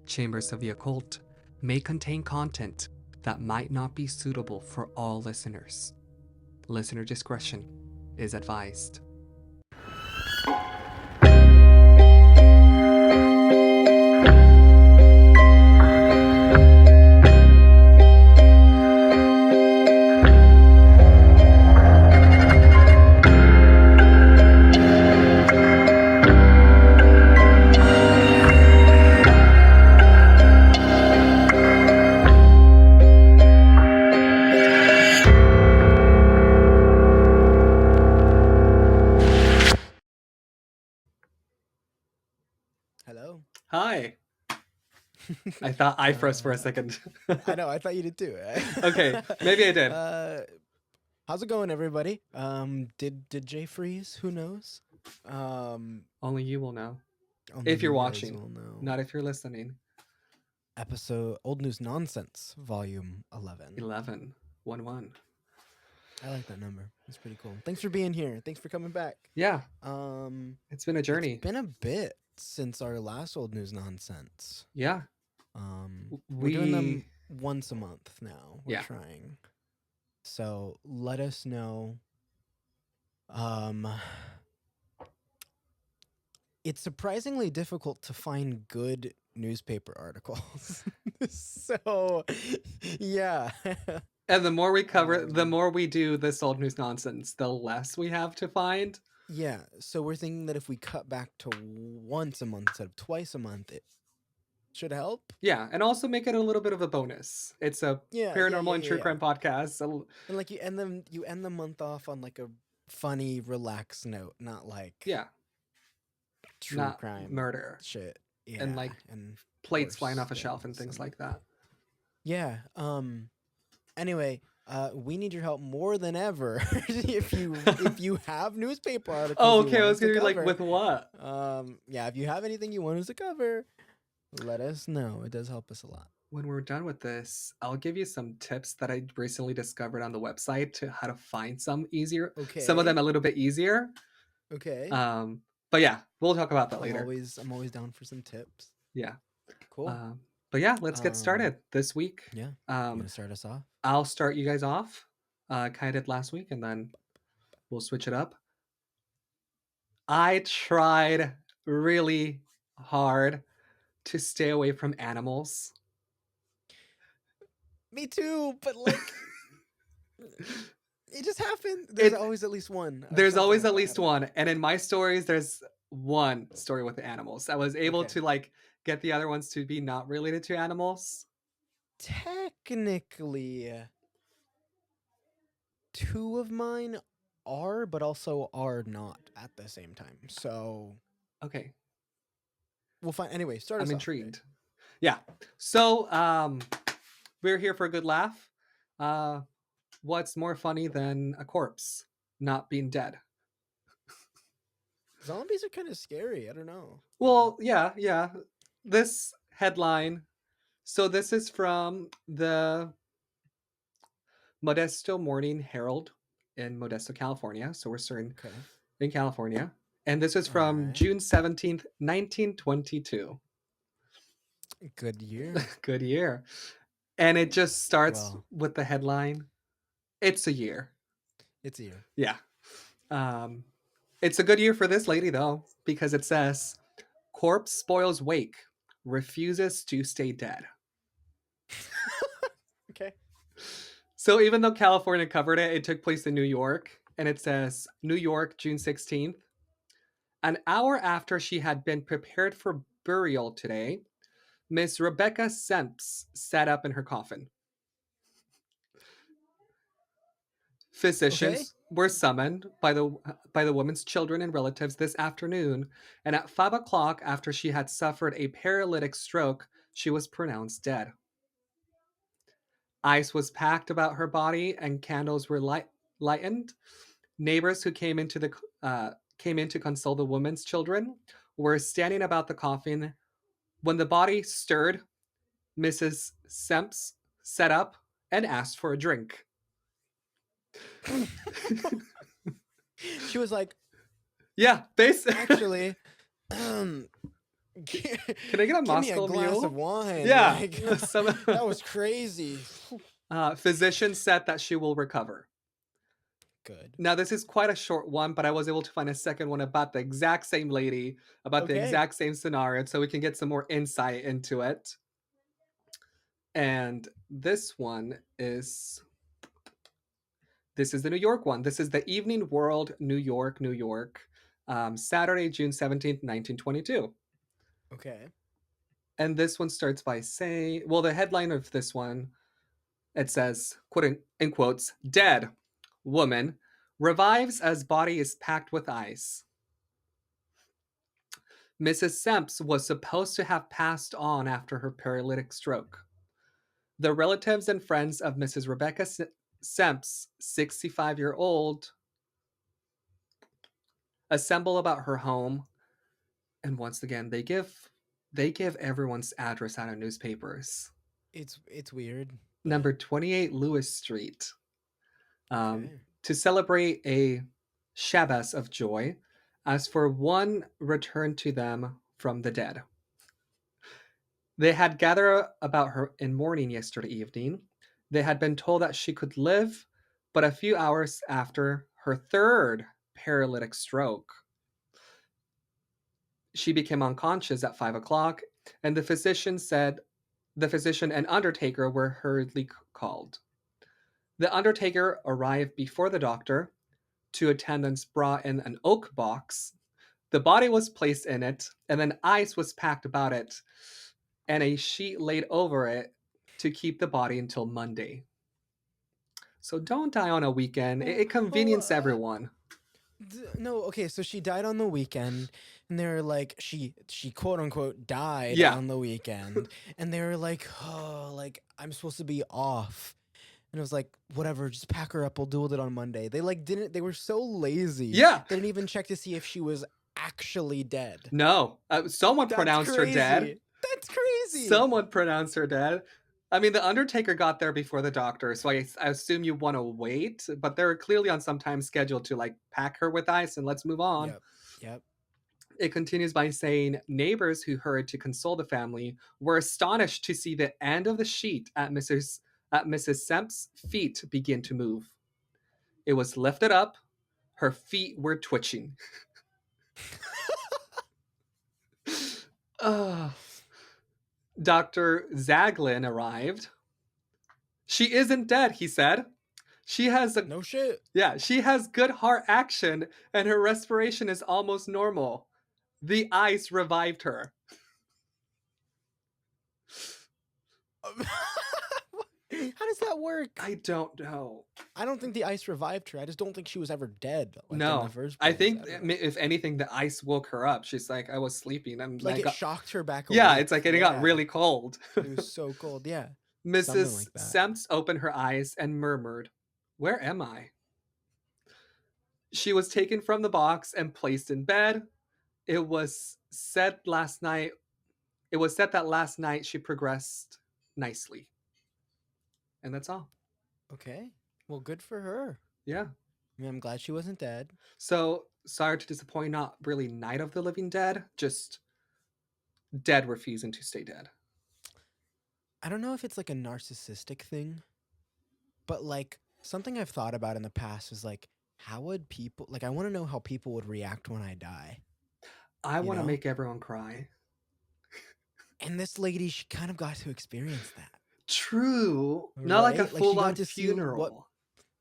Chambers of the Occult may contain content that might not be suitable for all listeners. Listener discretion is advised. Hello. Hi. I thought I froze for a second. I know. I thought you did too. Okay, maybe I did. How's it going, everybody? Did Jay freeze? Who knows? Only you will know. Only If you're you guys watching, will know. not if you're listening. Episode Old News Nonsense, Volume 11. 11. 1-1. I like that number. It's pretty cool. Thanks for being here. Thanks for coming back. Yeah, It's it's been a journey. been a bit since our last Old News Nonsense. Yeah. We're doing them once a month now. We're Yeah. trying. So let us know. It's surprisingly difficult to find good newspaper articles. So, yeah. And the more we cover, the more we do this old news nonsense, the less we have to find. Yeah. So we're thinking that if we cut back to once a month instead of twice a month, it should help. Yeah, and also make it a little bit of a bonus. It's a paranormal and true crime podcast. So... And like you end the month off on like a funny, relaxed note, not like true crime murder shit. Yeah. And like plates flying off a shelf and things like that. Yeah. Anyway, we need your help more than ever. if you have newspaper articles. Oh, okay. I was gonna be like, with what? Yeah. If you have anything you want us to cover, let us know. It does help us a lot. When we're done with this, I'll give you some tips that I recently discovered on the website to how to find some easier. Okay. Some of them a little bit easier. Okay. But yeah, we'll talk about that later. I'm always down for some tips. Yeah. Cool. But yeah, let's get started this week. Yeah. You gonna start us off? I'll start you guys off. Kind of did last week, and then we'll switch it up. I tried really hard to stay away from animals. Me too, but like it just happened. There's always at least one. There's always at least one. And in my stories, there's one story with the animals. I was able to like get the other ones to be not related to animals. Technically, two of mine are, but also are not at the same time. So okay, we'll find. Anyway, start. I'm intrigued. Okay. Yeah. So we're here for a good laugh. What's more funny than a corpse not being dead? Zombies are kind of scary. I don't know. Well, yeah. This headline. So this is from the Modesto Morning Herald in Modesto, California. So we're starting in California. And this is from June 17th, 1922. Good year. Good year. And it just starts with the headline. It's a year. It's a year. Yeah. It's a good year for this lady, though, because it says, corpse spoils wake, refuses to stay dead. Okay. So even though California covered it, it took place in New York. And it says, New York, June 16th. An hour after she had been prepared for burial today, Miss Rebecca Senpz sat up in her coffin. Physicians were summoned by the woman's children and relatives this afternoon, and at 5 o'clock, after she had suffered a paralytic stroke, she was pronounced dead. Ice was packed about her body, and candles were lightened. Neighbors who came in to console the woman's children were standing about the coffin. When the body stirred, Mrs. Senpz sat up and asked for a drink. She was like, yeah, basically. Actually, Can I get a Give me a Moscow glass of Mule? wine. Yeah. Like Some that was crazy. physician said that she will recover. Good. Now, this is quite a short one, but I was able to find a second one about the exact same lady, about the Okay. exact same scenario, so we can get some more insight into it. And this is the New York one. This is the Evening World, New York, New York, Saturday, June 17th, 1922. Okay. And this one starts by saying, well, the headline of this one, it says, quote in quotes, dead woman revives as body is packed with ice. Mrs. Senpz was supposed to have passed on after her paralytic stroke. The relatives and friends of Mrs. Rebecca Senpz, 65-year-old, assemble about her home, and once again they give everyone's address out of newspapers. It's weird, but Number 28 Lewis Street, okay. to celebrate a Shabbos of joy, as for one returned to them from the dead. They had gathered about her in mourning yesterday evening. They had been told that she could live, but a few hours after her third paralytic stroke, she became unconscious at 5 o'clock, and the physician and undertaker were hurriedly called. The undertaker arrived before the doctor. Two attendants brought in an oak box. The body was placed in it, and then ice was packed about it, and a sheet laid over it to keep the body until Monday. So don't die on a weekend. Oh, It oh, convenience everyone. no, okay, so she died on the weekend, and they're like, she quote unquote died Yeah. on the weekend, and they were like, oh, like I'm supposed to be off, and it was like, whatever, just pack her up, we'll deal with it on Monday. They like didn't, they were so lazy, Yeah. they didn't even check to see if she was actually dead. No. Someone That's pronounced her dead. crazy. That's crazy. Someone pronounced her dead. I mean, the Undertaker got there before the doctor, so I assume you want to wait, but they're clearly on some time schedule to like pack her with ice and let's move on. Yep. Yep. It continues by saying neighbors who hurried to console the family were astonished to see the end of the sheet at Mrs. Semp's feet begin to move. It was lifted up. Her feet were twitching. Dr. Zaglin arrived. She isn't dead, he said. She has a No shit. she has good heart action and her respiration is almost normal. The ice revived her. How does that work? I don't know. I don't think the ice revived her. I just don't think she was ever dead, like in the No. first I place. think I don't know. if anything, the ice woke her up. She's like, I was sleeping. Like it shocked her back yeah, awake. it's like it got really cold. It was so cold. Yeah, something Mrs. like that. Semps opened her eyes and murmured, "Where am I?" She was taken from the box and placed in bed. It was said last night. It was said that last night she progressed nicely, and that's all. Okay. Well, good for her. Yeah. I mean, I'm glad she wasn't dead. So sorry to disappoint. Not really Night of the Living Dead, just dead refusing to stay dead. I don't know if it's like a narcissistic thing, but like something I've thought about in the past is like, how would people like? I want to know how people would react when I die. I You want to know? make everyone cry. And this lady, she kind of got to experience that. True. Not like a Right? Like she full-on got to see what funeral.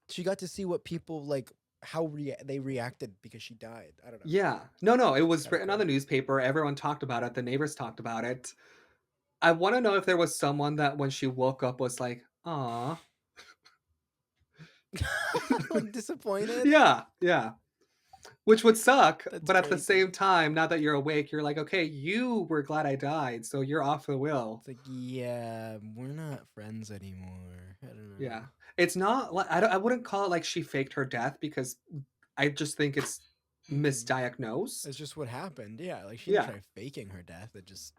she got to see what people like how they reacted because she died. I don't know. Yeah. No, it was Kind of written on the cool. newspaper. Everyone talked about it. The neighbors talked about it. I want to know if there was someone that when she woke up was like, "Aw." Like disappointed. Yeah. Which would suck, That's but at the crazy. same time, now that you're awake, you're like, "Okay, you were glad I died, so you're off the wheel." It's like, yeah, we're not friends anymore. I don't know. Yeah. It's not like I wouldn't call it like she faked her death because I just think it's misdiagnosed. It's just what happened. Yeah, like she didn't Yeah, try faking her death. It just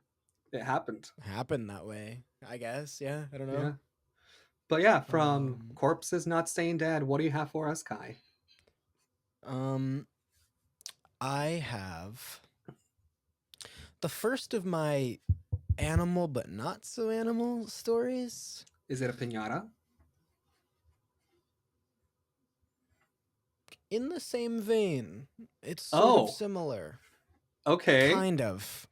it happened. happened that way. I guess. Yeah, I don't know. Yeah. But yeah, from Um, corpses not staying dead, what do you have for us, Kai? um, I have the first of my animal but not so animal stories. Is it a piñata? In the same vein, it's sort of Oh, similar. okay. Kind of.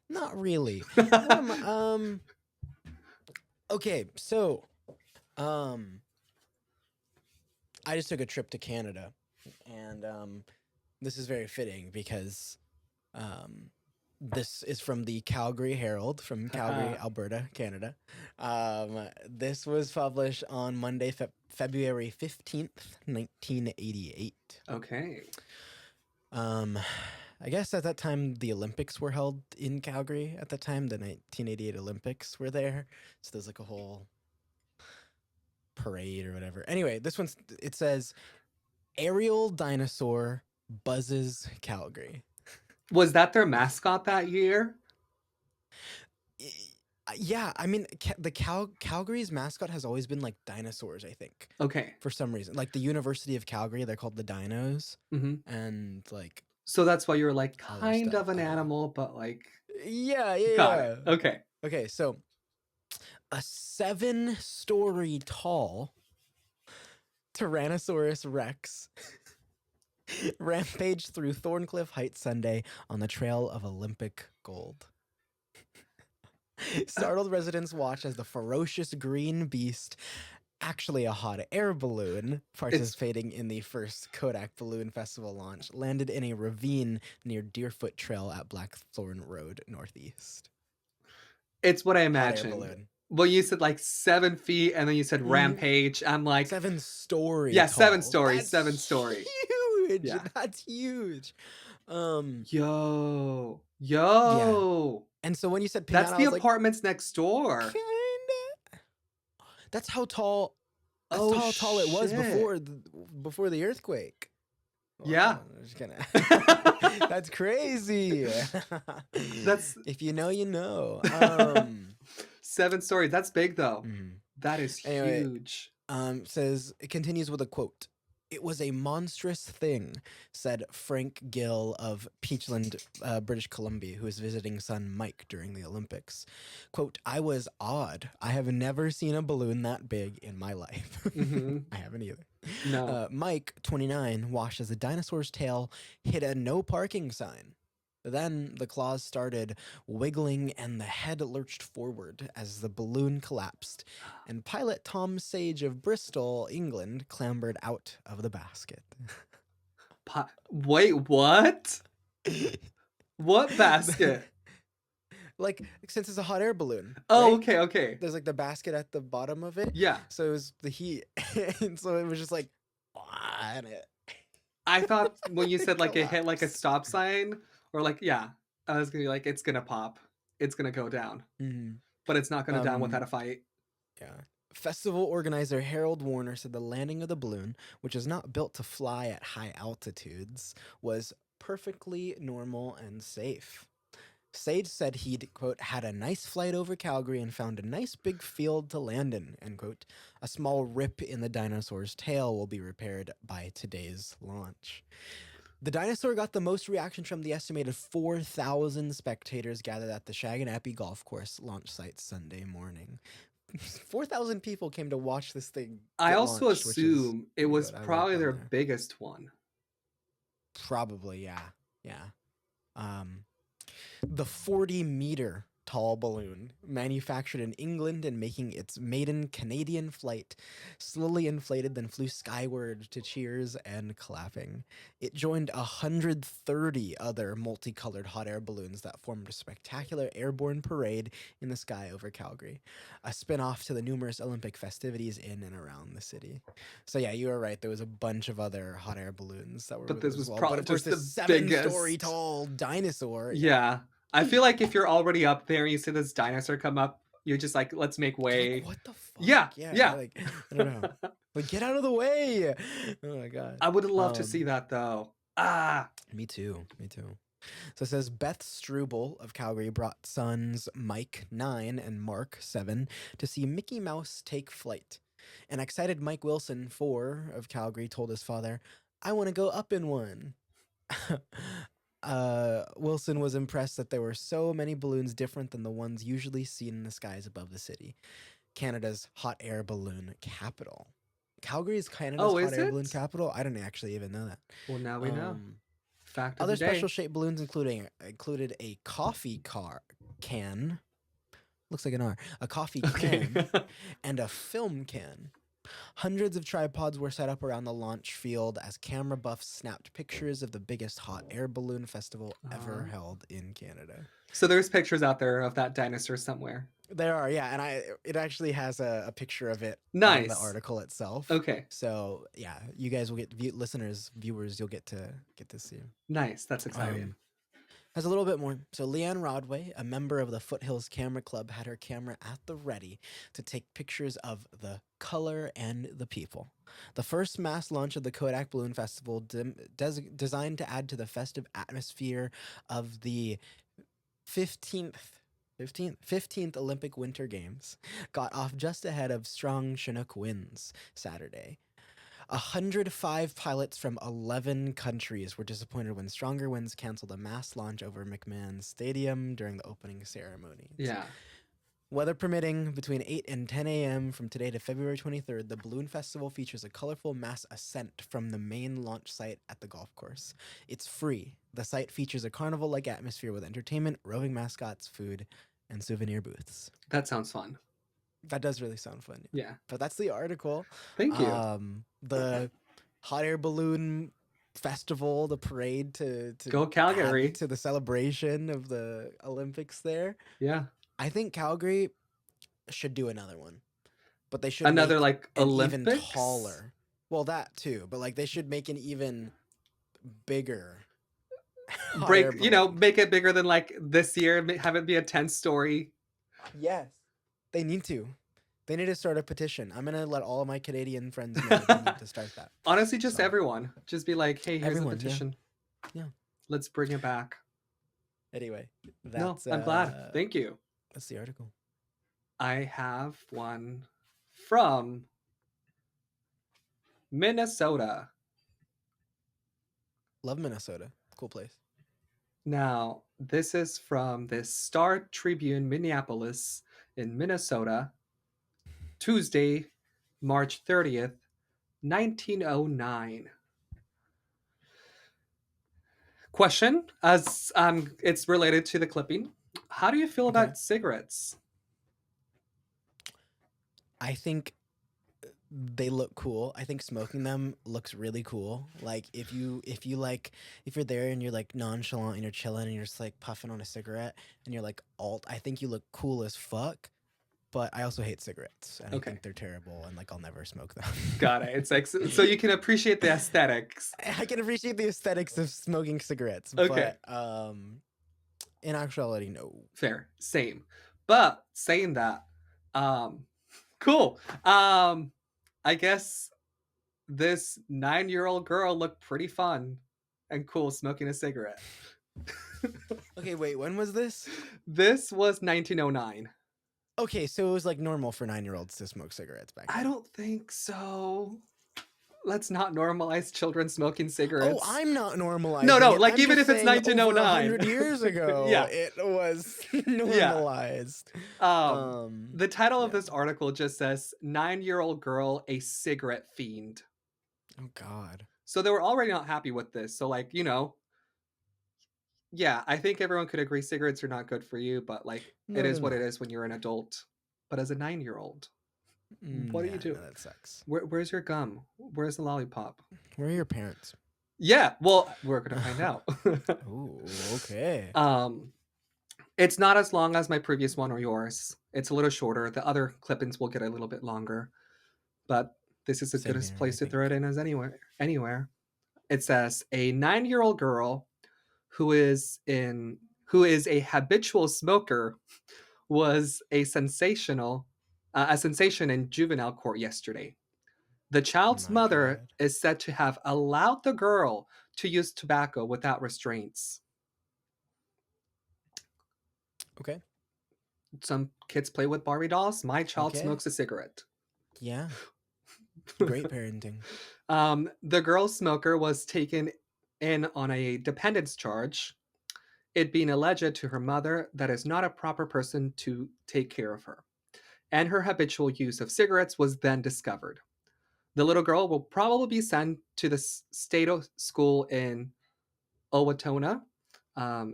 Not really. What am I okay, so I just took a trip to Canada, and this is very fitting because this is from the Calgary Herald from Calgary, Alberta, Canada. This was published on Monday, February 15th, 1988. Okay. I guess at that time the Olympics were held in Calgary at the time. The 1988 Olympics were there. So there's like a whole parade or whatever. Anyway, it says aerial dinosaur buzzes Calgary. Was that their mascot that year? Yeah, I mean, Calgary's mascot has always been like dinosaurs, I think. Okay. For some reason. Like the University of Calgary, they're called the Dinos. Mm-hmm. And like. So that's why you're like other kind stuff. of an animal, but like. Yeah. Got it. Okay. Okay, so a 7-story tall Tyrannosaurus Rex rampaged through Thorncliffe Heights Sunday on the trail of Olympic gold. Startled residents watched as the ferocious green beast, actually a hot air balloon participating in the first Kodak Balloon Festival launch, landed in a ravine near Deerfoot Trail at Blackthorn Road Northeast. It's what I imagined. Well, you said like 7 feet, and then you said rampage. I'm like 7-story. Yeah, tall. 7 stories. That's 7-story. Huge. Yeah. That's huge. Yo. Yeah. And so when you said piñata, that's the apartments next door. Kinda. That's how tall. That's how tall it was before the earthquake. Yeah. That's crazy. That's if you know, you know. 7 stories. That's big though. That is huge. Says it continues with a quote. It was a monstrous thing, said Frank Gill of Peachland, British Columbia, who was visiting son Mike during the Olympics. Quote, I was awed. I have never seen a balloon that big in my life. I haven't either. No. Mike, 29, watched as the dinosaur's tail hit a no parking sign. Then the claws started wiggling and the head lurched forward as the balloon collapsed, and pilot Tom Sage of Bristol, England, clambered out of the basket. Wait, what? What basket? Like, since it's a hot air balloon. Oh, right? okay. There's like the basket at the bottom of it. Yeah. So it was the heat. And so it was just like, I thought when you said like it hit like a stop sign, or like, yeah, I was gonna be like, it's gonna pop. It's gonna go down. But it's not gonna down without a fight. Yeah. Festival organizer Harold Warner said the landing of the balloon, which is not built to fly at high altitudes, was perfectly normal and safe. Sage said he'd, quote, had a nice flight over Calgary and found a nice big field to land in, end quote. A small rip in the dinosaur's tail will be repaired by today's launch. The dinosaur got the most reaction from the estimated 4,000 spectators gathered at the Shaganappi Golf Course launch site Sunday morning. 4,000 people came to watch this thing. I also assume it was probably their biggest one. Probably, yeah. The 40-meter tall balloon, manufactured in England and making its maiden Canadian flight, slowly inflated, then flew skyward to cheers and clapping. It joined 130 other multicolored hot air balloons that formed a spectacular airborne parade in the sky over Calgary, a spin-off to the numerous Olympic festivities in and around the city. So yeah, you were right. There was a bunch of other hot air balloons that were. But this was probably just the 7-story tall dinosaur. Yeah. I feel like if you're already up there and you see this dinosaur come up, you're just like, let's make way. Like, what the fuck? Yeah. Like, I don't know. Like, get out of the way. Oh my God. I would love to see that though. Me too. So it says Beth Struble of Calgary brought sons Mike, 9, and Mark, 7, to see Mickey Mouse take flight. An excited Mike Wilson, 4, of Calgary told his father, I want to go up in one. Wilson was impressed that there were so many balloons different than the ones usually seen in the skies above the city, Canada's hot air balloon capital. Calgary is Canada's Oh, hot is air balloon it? capital. I didn't actually even know that. Well, now we know. Um, Fact of Other the special day. shaped balloons included a coffee car can, looks like an R, a coffee Okay. can, and a film can. Hundreds of tripods were set up around the launch field as camera buffs snapped pictures of the biggest hot air balloon festival ever held in Canada. So there's pictures out there of that dinosaur somewhere. There are, yeah, and it actually has a picture of it on the Nice. article itself. Okay. So yeah, you guys will get viewers, you'll get to see. Nice. That's exciting. Has a little bit more. So Leanne Rodway, a member of the Foothills Camera Club, had her camera at the ready to take pictures of the color and the people. The first mass launch of the Kodak Balloon Festival, designed to add to the festive atmosphere of the 15th Olympic Winter Games, got off just ahead of strong Chinook winds Saturday. 105 pilots from 11 countries were disappointed when stronger winds canceled a mass launch over McMahon Stadium during the opening ceremonies. Yeah. Weather permitting, between 8 and 10 a.m. from today to February 23rd, the Balloon Festival features a colorful mass ascent from the main launch site at the golf course. It's free. The site features a carnival-like atmosphere with entertainment, roving mascots, food, and souvenir booths. That sounds fun. That does really sound fun. Yeah. But that's the article. Thank you. The hot air balloon festival, the parade to Go Calgary. add to the celebration of the Olympics there. Yeah. I think Calgary should do another one, but they should Another make like an Olympics. even taller. Well, that too, but like they should make an even bigger hot air balloon. Make it bigger than like this year. Have it be a 10-story. Yes, they need to. They need to start a petition. I'm gonna let all of my Canadian friends know that they need to start that. Honestly, just everyone. Just be like, hey, here's Everyone, a petition. Yeah. Let's bring it back. Anyway, that's I'm glad. Thank you. That's the article. I have one from Minnesota. Love Minnesota. Cool place. Now, this is from the Star Tribune, Minneapolis in Minnesota, Tuesday, March 30th, 1909. Question, as it's related to the clipping. How do you feel about cigarettes? I think they look cool. I think smoking them looks really cool. Like if you're there and you're like nonchalant and you're chilling and you're just like puffing on a cigarette and you're like alt, I think you look cool as fuck. But I also hate cigarettes and I think they're terrible and like I'll never smoke them. Got it. It's like so you can appreciate the aesthetics. I can appreciate the aesthetics of smoking cigarettes. Okay. But in actuality, no. Fair. Same. But saying that, cool. I guess this 9-year-old girl looked pretty fun and cool smoking a cigarette. Okay, wait, when was this? This was 1909. Okay, so it was like normal for 9-year-olds to smoke cigarettes back then. I don't think so. Let's not normalize children smoking cigarettes. Oh, I'm not normalizing. No, I'm even if it's 1909. Over 100 years ago, yeah, it was normalized. The title of this article just says 9-year-old girl, a cigarette fiend. Oh God. So they were already not happy with this. So like, yeah, I think everyone could agree cigarettes are not good for you, but like it is what it is when you're an adult. But as a 9-year-old, what do you do? No, that sucks. Where's your gum? Where's the lollipop? Where are your parents? Yeah, well, we're gonna find out. Ooh, okay. It's not as long as my previous one or yours. It's a little shorter. The other clip-ins will get a little bit longer, but this is as good a place to throw it in as anywhere. It says a 9-year-old girl who is a habitual smoker was a sensation in juvenile court yesterday. The child's mother is said to have allowed the girl to use tobacco without restraints. Okay. Some kids play with Barbie dolls. My child smokes a cigarette. Yeah. Great parenting. The girl smoker was taken in on a dependence charge, it being alleged to her mother that is not a proper person to take care of her. And her habitual use of cigarettes was then discovered. The little girl will probably be sent to the state school in Owatonna.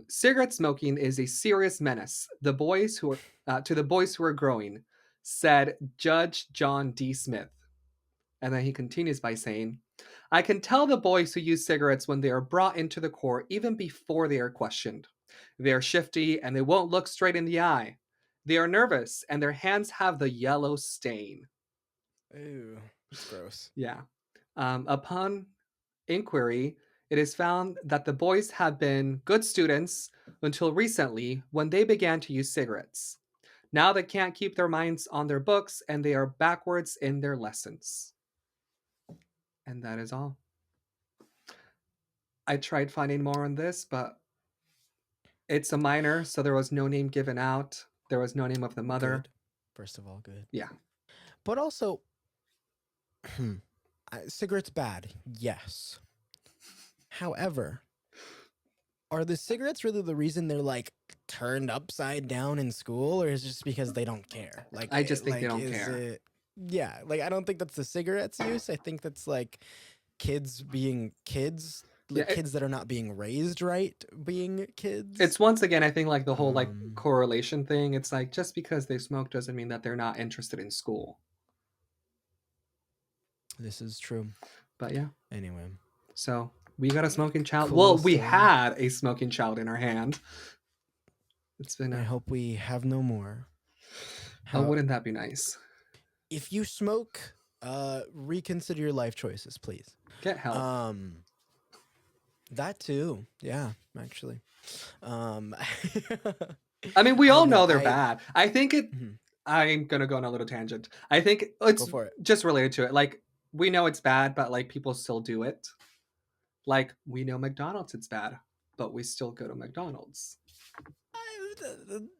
Cigarette smoking is a serious menace. To the boys who are growing, said Judge John D. Smith. And then he continues by saying, I can tell the boys who use cigarettes when they are brought into the court even before they are questioned. They are shifty and they won't look straight in the eye. They are nervous and their hands have the yellow stain. Ew, it's gross. Yeah. Upon inquiry, it is found that the boys have been good students until recently when they began to use cigarettes. Now they can't keep their minds on their books and they are backwards in their lessons. And that is all. I tried finding more on this, but it's a minor, so there was no name given out. There was no name of the mother. Good. First of all, good. Yeah. But also, cigarettes bad, yes. However, are the cigarettes really the reason they're like turned upside down in school, or is it just because they don't care? Like, I just think they don't care. Yeah, like I don't think that's the cigarettes use. I think that's like kids being kids, like kids that are not being raised right being kids. It's once again, I think like the whole like correlation thing. It's like just because they smoke doesn't mean that they're not interested in school. This is true. But yeah. Anyway. So we got a smoking child. Cool well, we story. had a smoking child in our hand. It's been. I hope we have no more. How wouldn't that be nice? If you smoke, reconsider your life choices, please. Get help. That too. Yeah, actually. I mean, we all know they're bad. I think it. I'm gonna go on a little tangent. I think it's just related to it. Like we know it's bad, but like people still do it. Like we know McDonald's it's bad, but we still go to McDonald's.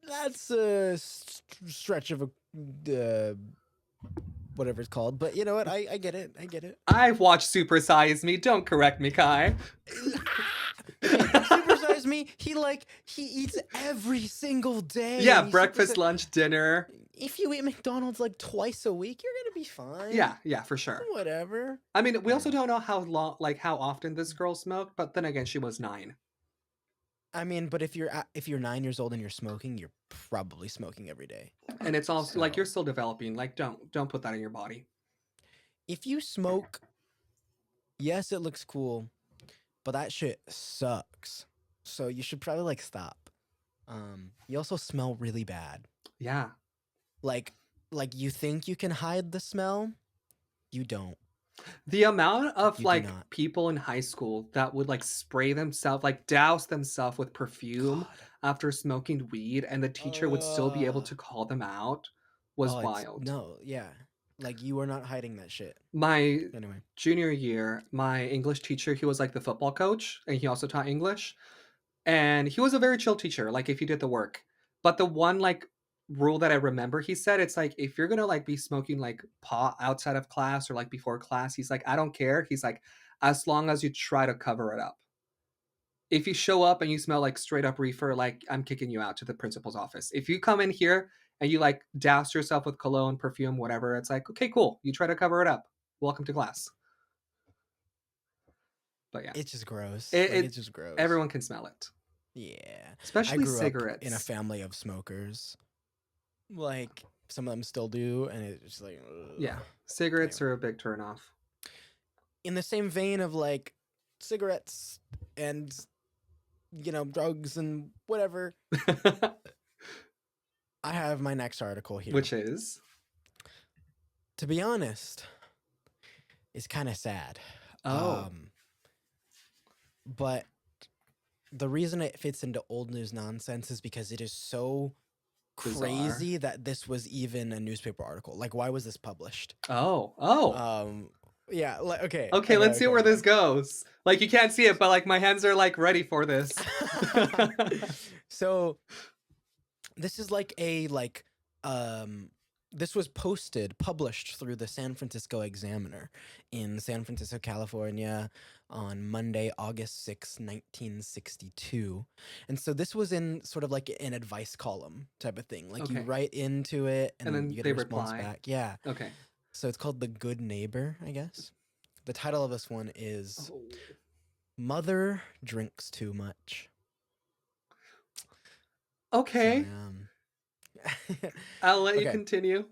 That's a stretch of a whatever it's called, but you know what? I get it. I get it. I've watched Super Size Me. Don't correct me, Kai. Super Size Me. He eats every single day. Yeah, breakfast, lunch, dinner. If you eat McDonald's like twice a week, you're gonna be fine. Yeah, for sure. Whatever. I mean, we also don't know how often this girl smoked, but then again, she was 9. I mean, but if you're 9 years old and you're smoking, you're probably smoking every day. And it's also like you're still developing. Like, don't put that in your body. If you smoke, yes, it looks cool, but that shit sucks. So you should probably like stop. You also smell really bad. Yeah. Like you think you can hide the smell, you don't. The amount of people in high school that would like spray themselves, like douse themselves with perfume after smoking weed, and the teacher would still be able to call them out was wild. No, yeah. Like you are not hiding that shit. My junior year, my English teacher, he was like the football coach and he also taught English. And he was a very chill teacher, like if you did the work. But the one like rule that I remember, he said, it's like if you're gonna like be smoking like pot outside of class or like before class, he's like, I don't care. He's like, as long as you try to cover it up. If you show up and you smell like straight up reefer, like I'm kicking you out to the principal's office. If you come in here and you like douse yourself with cologne, perfume, whatever, it's like, okay, cool. You try to cover it up. Welcome to class. But yeah. It's just gross. It's just gross. Everyone can smell it. Yeah. Especially I grew cigarettes. up in a family of smokers. Like some of them still do, and it's just like yeah, cigarettes are a big turnoff. In the same vein of like cigarettes and drugs and whatever. I have my next article here, which is, to be honest, it's kind of sad. But the reason it fits into old news nonsense is because it is so crazy that this was even a newspaper article. Like, why was this published? Yeah. Okay. Okay. Let's see where this goes. Like, you can't see it, but like my hands are like ready for this. So, this is like a This was published through the San Francisco Examiner in San Francisco, California on Monday, August 6th, 1962. And so this was in sort of like an advice column type of thing. Like you Okay. write into it And and then you get a they response reply. back. Yeah. Okay. So it's called The Good Neighbor, I guess. The title of this one is Oh. Mother Drinks Too Much. So, Okay. yeah. I'll let you Okay. continue.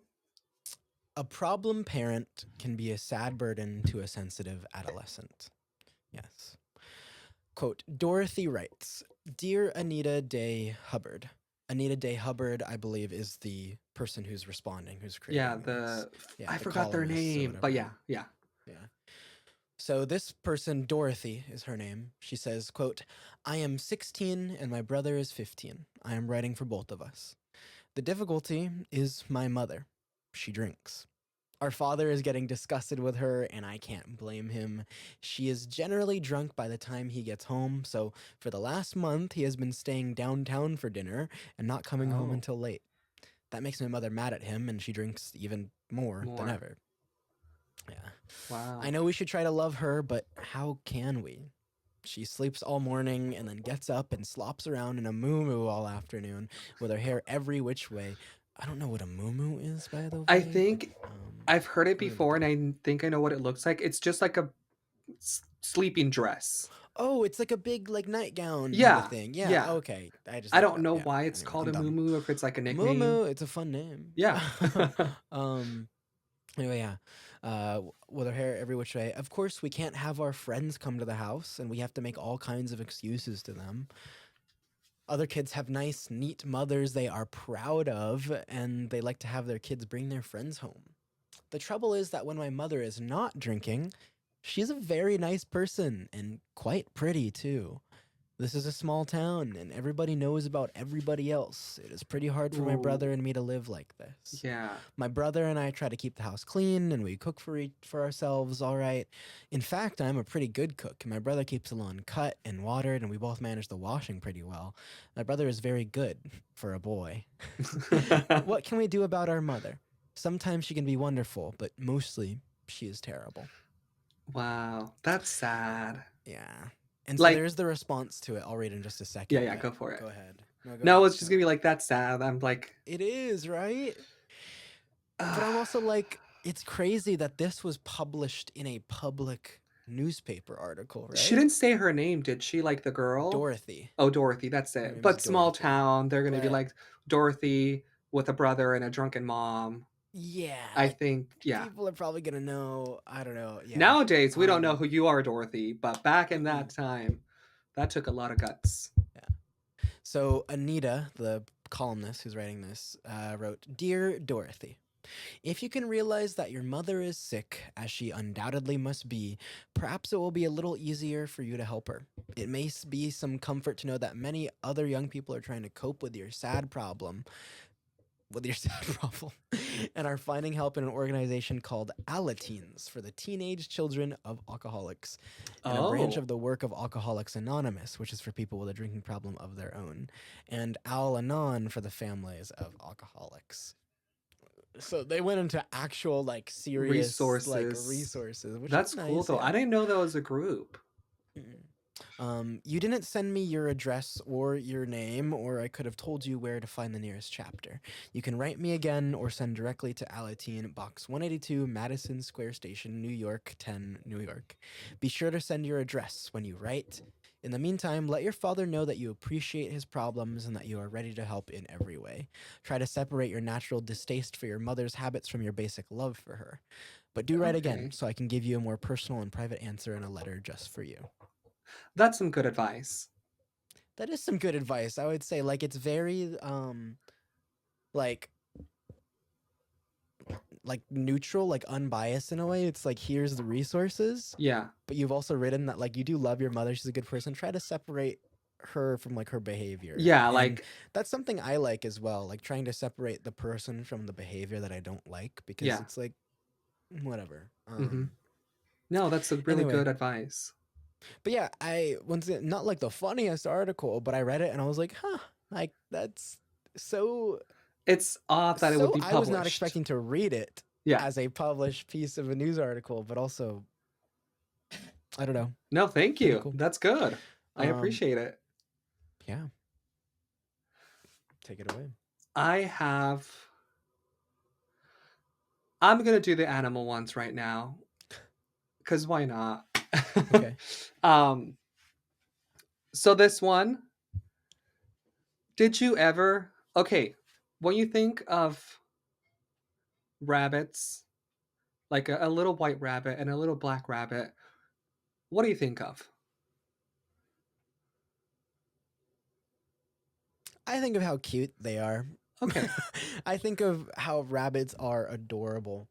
A problem parent can be a sad burden to a sensitive adolescent. Yes. Quote, Dorothy writes, Dear Anita Day Hubbard. Anita Day Hubbard, I believe, is the person who's responding, who's Yeah, creating this. Yeah, I the forgot their columnists or name, but whatever. yeah, yeah. Yeah. So this person, Dorothy, is her name. She says, quote, I am 16 and my brother is 15. I am writing for both of us. The difficulty is my mother. She drinks. Our father is getting disgusted with her, and I can't blame him. She is generally drunk by the time he gets home, so for the last month, he has been staying downtown for dinner and not coming home Oh, until late. That makes my mother mad at him, and she drinks even more than more. ever. Yeah. I Wow. know we should try to love her, but how can we? She sleeps all morning and then gets up and slops around in a moo all afternoon with her hair every which way. I don't know what a moo is, by the I way. think I've heard it Let me look before, it and up. I think I know what it looks like. It's just like a sleeping dress. Oh, it's like a big like nightgown type of Yeah, thing. Yeah, yeah. okay. I just I looked it don't up. know Yeah. why it's Anyway, called I'm a dumb. moo if it's like a nickname. Moo, it's a fun name. Yeah. um anyway, yeah. With her hair every which way. Of course, we can't have our friends come to the house and we have to make all kinds of excuses to them. Other kids have nice, neat mothers they are proud of, and they like to have their kids bring their friends home. The trouble is that when my mother is not drinking, she's a very nice person and quite pretty too. This is a small town and everybody knows about everybody else. It is pretty hard for my Ooh, brother and me to live like this. yeah. My brother and I try to keep the house clean and we cook for ourselves all right. In fact, I'm a pretty good cook. My brother keeps the lawn cut and watered and we both manage the washing pretty well. My brother is very good for a boy. What can we do about our mother? Sometimes she can be wonderful, but mostly she is terrible. Wow, that's sad. Yeah. And so Like, there's the response to it. I'll read in just a yeah, second, yeah, but go for it. go ahead. No, go No, ahead. it's just Go gonna be ahead. like, that's sad. I'm like, It is, right? But I'm uh, also like, it's crazy that this was published in a public newspaper article, she right? didn't say her name, did she? Like the girl? Dorothy. Oh, Dorothy, that's Her it. name is But small Dorothy. town, they're gonna be But like Dorothy with a brother and a drunken mom. yeah, I like think, yeah. people are probably gonna know. I don't know. Yeah. Nowadays, we don't know Um. who you are, Dorothy, but back in that Mm-mm. time, that took a lot of guts. Yeah. So Anita, the columnist who's writing this, wrote, "Dear Dorothy." If you can realize that your mother is sick, as she undoubtedly must be, perhaps it will be a little easier for you to help her. It may be some comfort to know that many other young people are trying to cope with your sad problem, and are finding help in an organization called Alateens for the teenage children of alcoholics, and a branch Oh, of the work of Alcoholics Anonymous, which is for people with a drinking problem of their own, and Al Anon for the families of alcoholics. So they went into actual like serious like resources. resources, which is That's cool nice. though. I Yeah. didn't know that was a group. Mm. You didn't send me your address or your name, or I could have told you where to find the nearest chapter. You can write me again or send directly to Alateen, Box 182, Madison Square Station, New York, 10, New York. Be sure to send your address when you write. In the meantime, let your father know that you appreciate his problems and that you are ready to help in every way. Try to separate your natural distaste for your mother's habits from your basic love for her. But do write again Okay. so I can give you a more personal and private answer in a letter just for you. That's some good advice. That is some good advice. I would say like it's very like neutral, like unbiased in a way. It's like here's the resources, Yeah. but you've also written that like you do love your mother, she's a good person. Try to separate her from like her behavior. Yeah, And like, that's something I like as well, like trying to separate the person from the behavior that I don't like because yeah. it's like whatever. Mhm. No, that's a really Anyway, good advice. but yeah, I once again, not like the funniest article, but I read it and I was like, huh, like that's so It's odd that it would So be I was not published. expecting to read it Yeah. as a published piece of a news article, but also, I don't know, No, thank pretty you. cool. That's good. I Um, appreciate it. yeah, take it away. I have I'm gonna do the animal ones right now. Cause why not? Okay. um so this one, did you ever okay, when you think of rabbits, like a little white rabbit and a little black rabbit, what do you think of? I think of how cute they are. Okay. I think of how rabbits are adorable.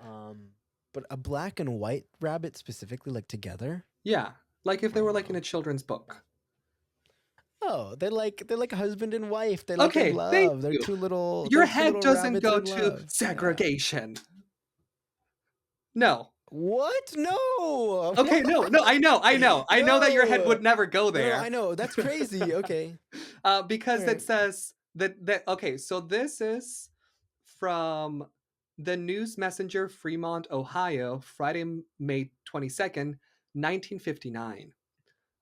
Um, but a black and white rabbit specifically, like together, Yeah. Like if I they were don't like in know. a children's book. Oh, they're like husband and wife. They're like in Okay, thank love. They're you. two little Your they're two head little doesn't rabbits go in to love. Yeah. segregation. No. What? No. Okay, no, no, I know that your head No. would never go No, there. I know. That's crazy. Okay. All Because it right. says that okay, so this is from the News Messenger, Fremont, Ohio, Friday, May 22nd, 1959.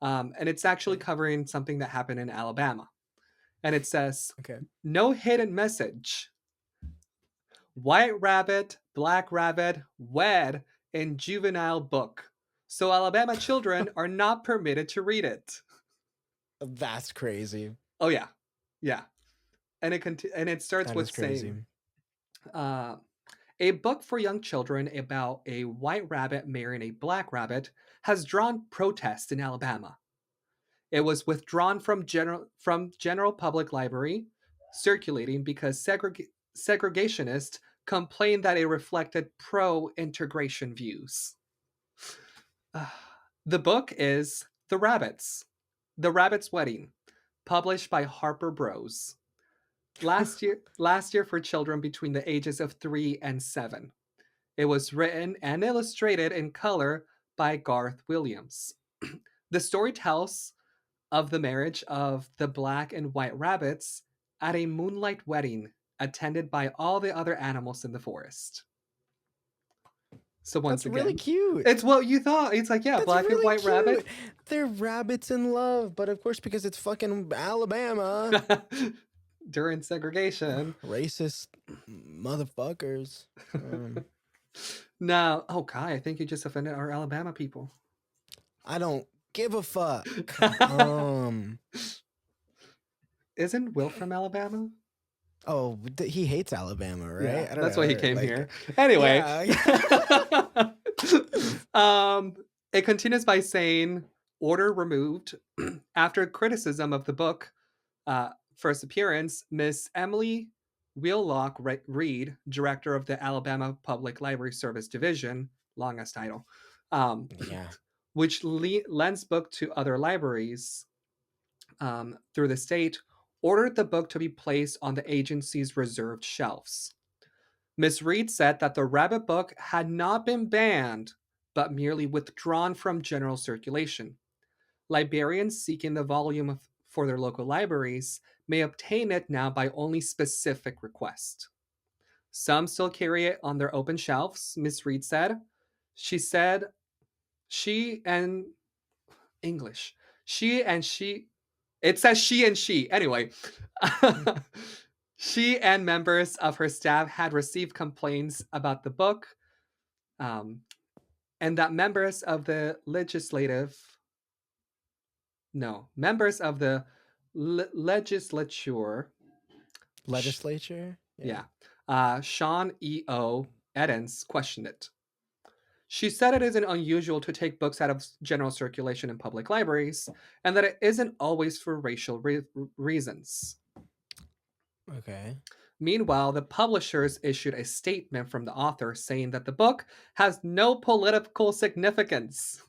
And it's actually Okay. covering something that happened in Alabama. And it says, Okay. no hidden message. White rabbit, black rabbit, wed in juvenile book. So Alabama children are not permitted to read it. That's crazy. Oh yeah, yeah, and and it starts That with is saying, crazy. uh, a book for young children about a white rabbit marrying a black rabbit has drawn protests in Alabama. It was withdrawn from general public library circulating because segregationists complained that it reflected pro-integration views. The book is The Rabbit's Wedding, published by Harper Bros. Last year for children between the ages of 3 and 7. It was written and illustrated in color by Garth Williams. The story tells of the marriage of the black and white rabbits at a moonlight wedding attended by all the other animals in the forest. So once That's really again, cute. it's what you thought. It's like, yeah, That's black and really white rabbit. cute. They're rabbits in love, but of course, because it's fucking Alabama, During segregation. racist motherfuckers. No, oh God, I think you just offended our Alabama people. I don't give a fuck. Isn't Will from Alabama? Oh, he hates Alabama, Yeah, right? I don't that's why he know. came Like, here. Anyway, yeah. um, it continues by saying, "Order removed after criticism of the book." First appearance, Miss Emily Wheelock Reed, director of the Alabama Public Library Service Division, longest title, um, Yeah. which lends book to other libraries through the state, ordered the book to be placed on the agency's reserved shelves. Miss Reed said that the rabbit book had not been banned, but merely withdrawn from general circulation. Librarians seeking the volume for their local libraries may obtain it now by only specific request. Some still carry it on their open shelves, Miss Reed said. She said she and English. She and she. It says she and she. Anyway, she and members of her staff had received complaints about the book, um, and that members of the legislature, Legislature? Yeah. yeah, Sean E. O. Edens questioned it. She said it isn't unusual to take books out of general circulation in public libraries, and that it isn't always for racial reasons. Okay. Meanwhile, the publishers issued a statement from the author saying that the book has no political significance.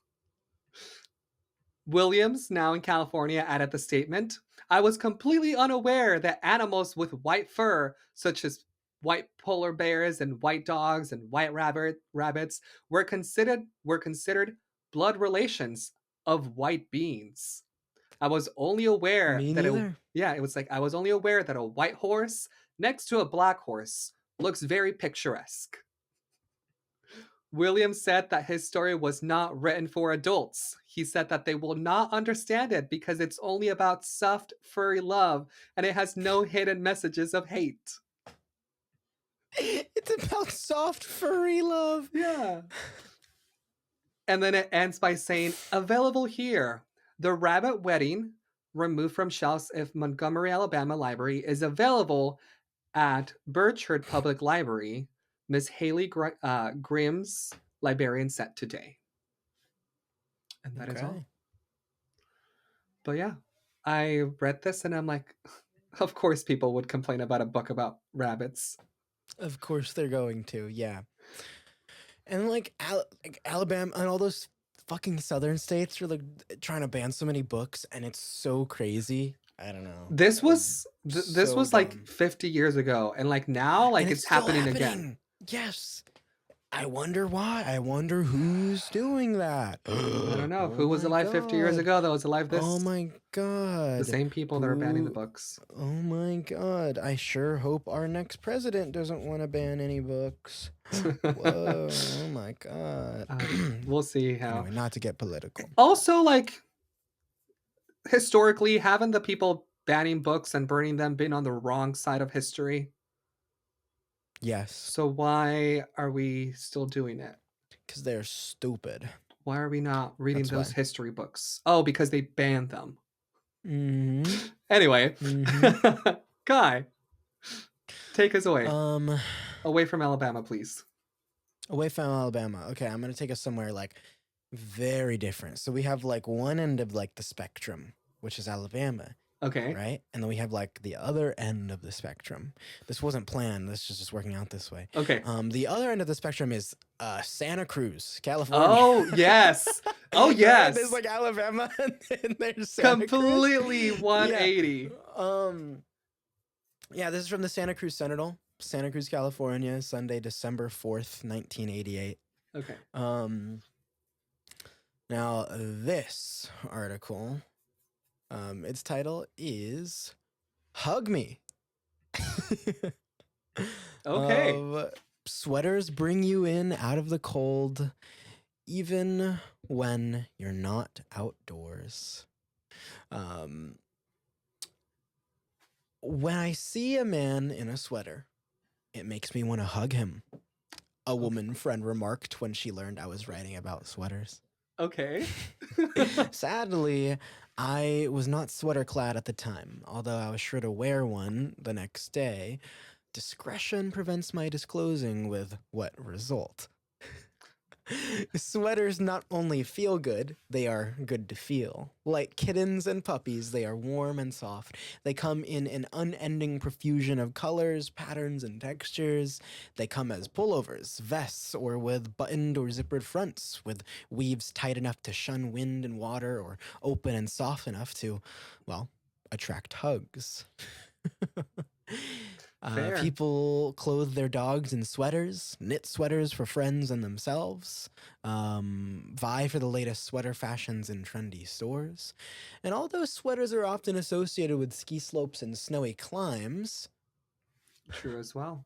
Williams, now in California, added the statement, I was completely unaware that animals with white fur, such as white polar bears and white dogs and white rabbits, were considered blood relations of white beings. I was only aware Me that neither. it was like I was only aware that a white horse next to a black horse. Looks very picturesque. William said that his story was not written for adults. He said that they will not understand it because it's only about soft, furry love and it has no hidden messages of hate. It's about soft, furry love. Yeah. And then it ends by saying, available here. The Rabbit Wedding, removed from shelves of Montgomery, Alabama Library, is available at Birchard Public Library. Miss Haley Grimm's librarian said today. And that is all. Okay. But yeah, I read this and I'm like, of course people would complain about a book about rabbits. Of course they're going to, yeah. And like Alabama and all those fucking southern states are like trying to ban so many books, and it's so crazy. I don't know. This was this So was dumb. like 50 years ago, and like now, like And it's still happening again. Yes. I wonder why. I wonder who's doing that. I don't know. Oh Who was my alive 50 years God. ago that was alive this? Oh my God. The same people that are banning the Who- books. Oh my God. I sure hope our next president doesn't want to ban any books. Whoa. Oh my God. We'll see how. Anyway, not to get political. Also, like historically, haven't the people banning books and burning them been on the wrong side of history? Yes. So why are we still doing it? Because they're stupid. Why are we not reading That's those why. history books? Oh, because they banned them. Mm-hmm. Anyway, Mhm. Guy, take us away. Um, Away from Alabama, please. Away from Alabama. Okay, I'm gonna take us somewhere like very different. So we have like one end of like the spectrum, which is Alabama, Okay. right? And then we have like the other end of the spectrum. This wasn't planned. This is just working out this way. Okay. The other end of the spectrum is Santa Cruz, California. Oh, yes. Oh, Right? yes. There's like Alabama and there's Santa Cruz. Completely 180. Yeah, this is from the Santa Cruz Sentinel, Santa Cruz, California, Sunday, December 4th, 1988. Okay. Now this article, its title is "Hug Me." Okay. Sweaters bring you in out of the cold, even when you're not outdoors. When I see a man in a sweater, it makes me want to hug him. A woman friend remarked when she learned I was writing about sweaters. Okay. Sadly, I was not sweater clad at the time, although I was sure to wear one the next day. Discretion prevents my disclosing with what result. Sweaters not only feel good, they are good to feel. Like kittens and puppies, they are warm and soft. They come in an unending profusion of colors, patterns, and textures. They come as pullovers, vests, or with buttoned or zippered fronts, with weaves tight enough to shun wind and water, or open and soft enough to, well, attract hugs. Fair. People clothe their dogs in sweaters, knit sweaters for friends and themselves, vie for the latest sweater fashions in trendy stores. And although sweaters are often associated with ski slopes and snowy climbs, True as well.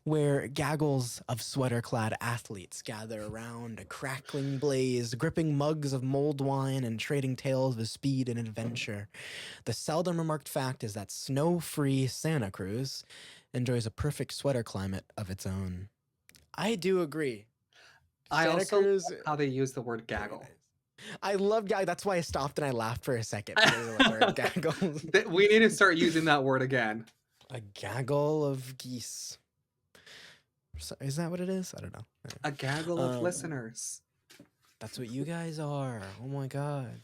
where gaggles of sweater-clad athletes gather around a crackling blaze, gripping mugs of mulled wine and trading tales of speed and adventure. The seldom remarked fact is that snow-free Santa Cruz enjoys a perfect sweater climate of its own. I do agree. I Santa also Cruz, love how they use the word very gaggle. nice. I love gaggle. That's why I stopped and I laughed for a second. Because of the word gaggle. We need to start using that word again. A gaggle of geese. Is that what it is? I don't know. A gaggle of listeners. That's what you guys are. Oh my God.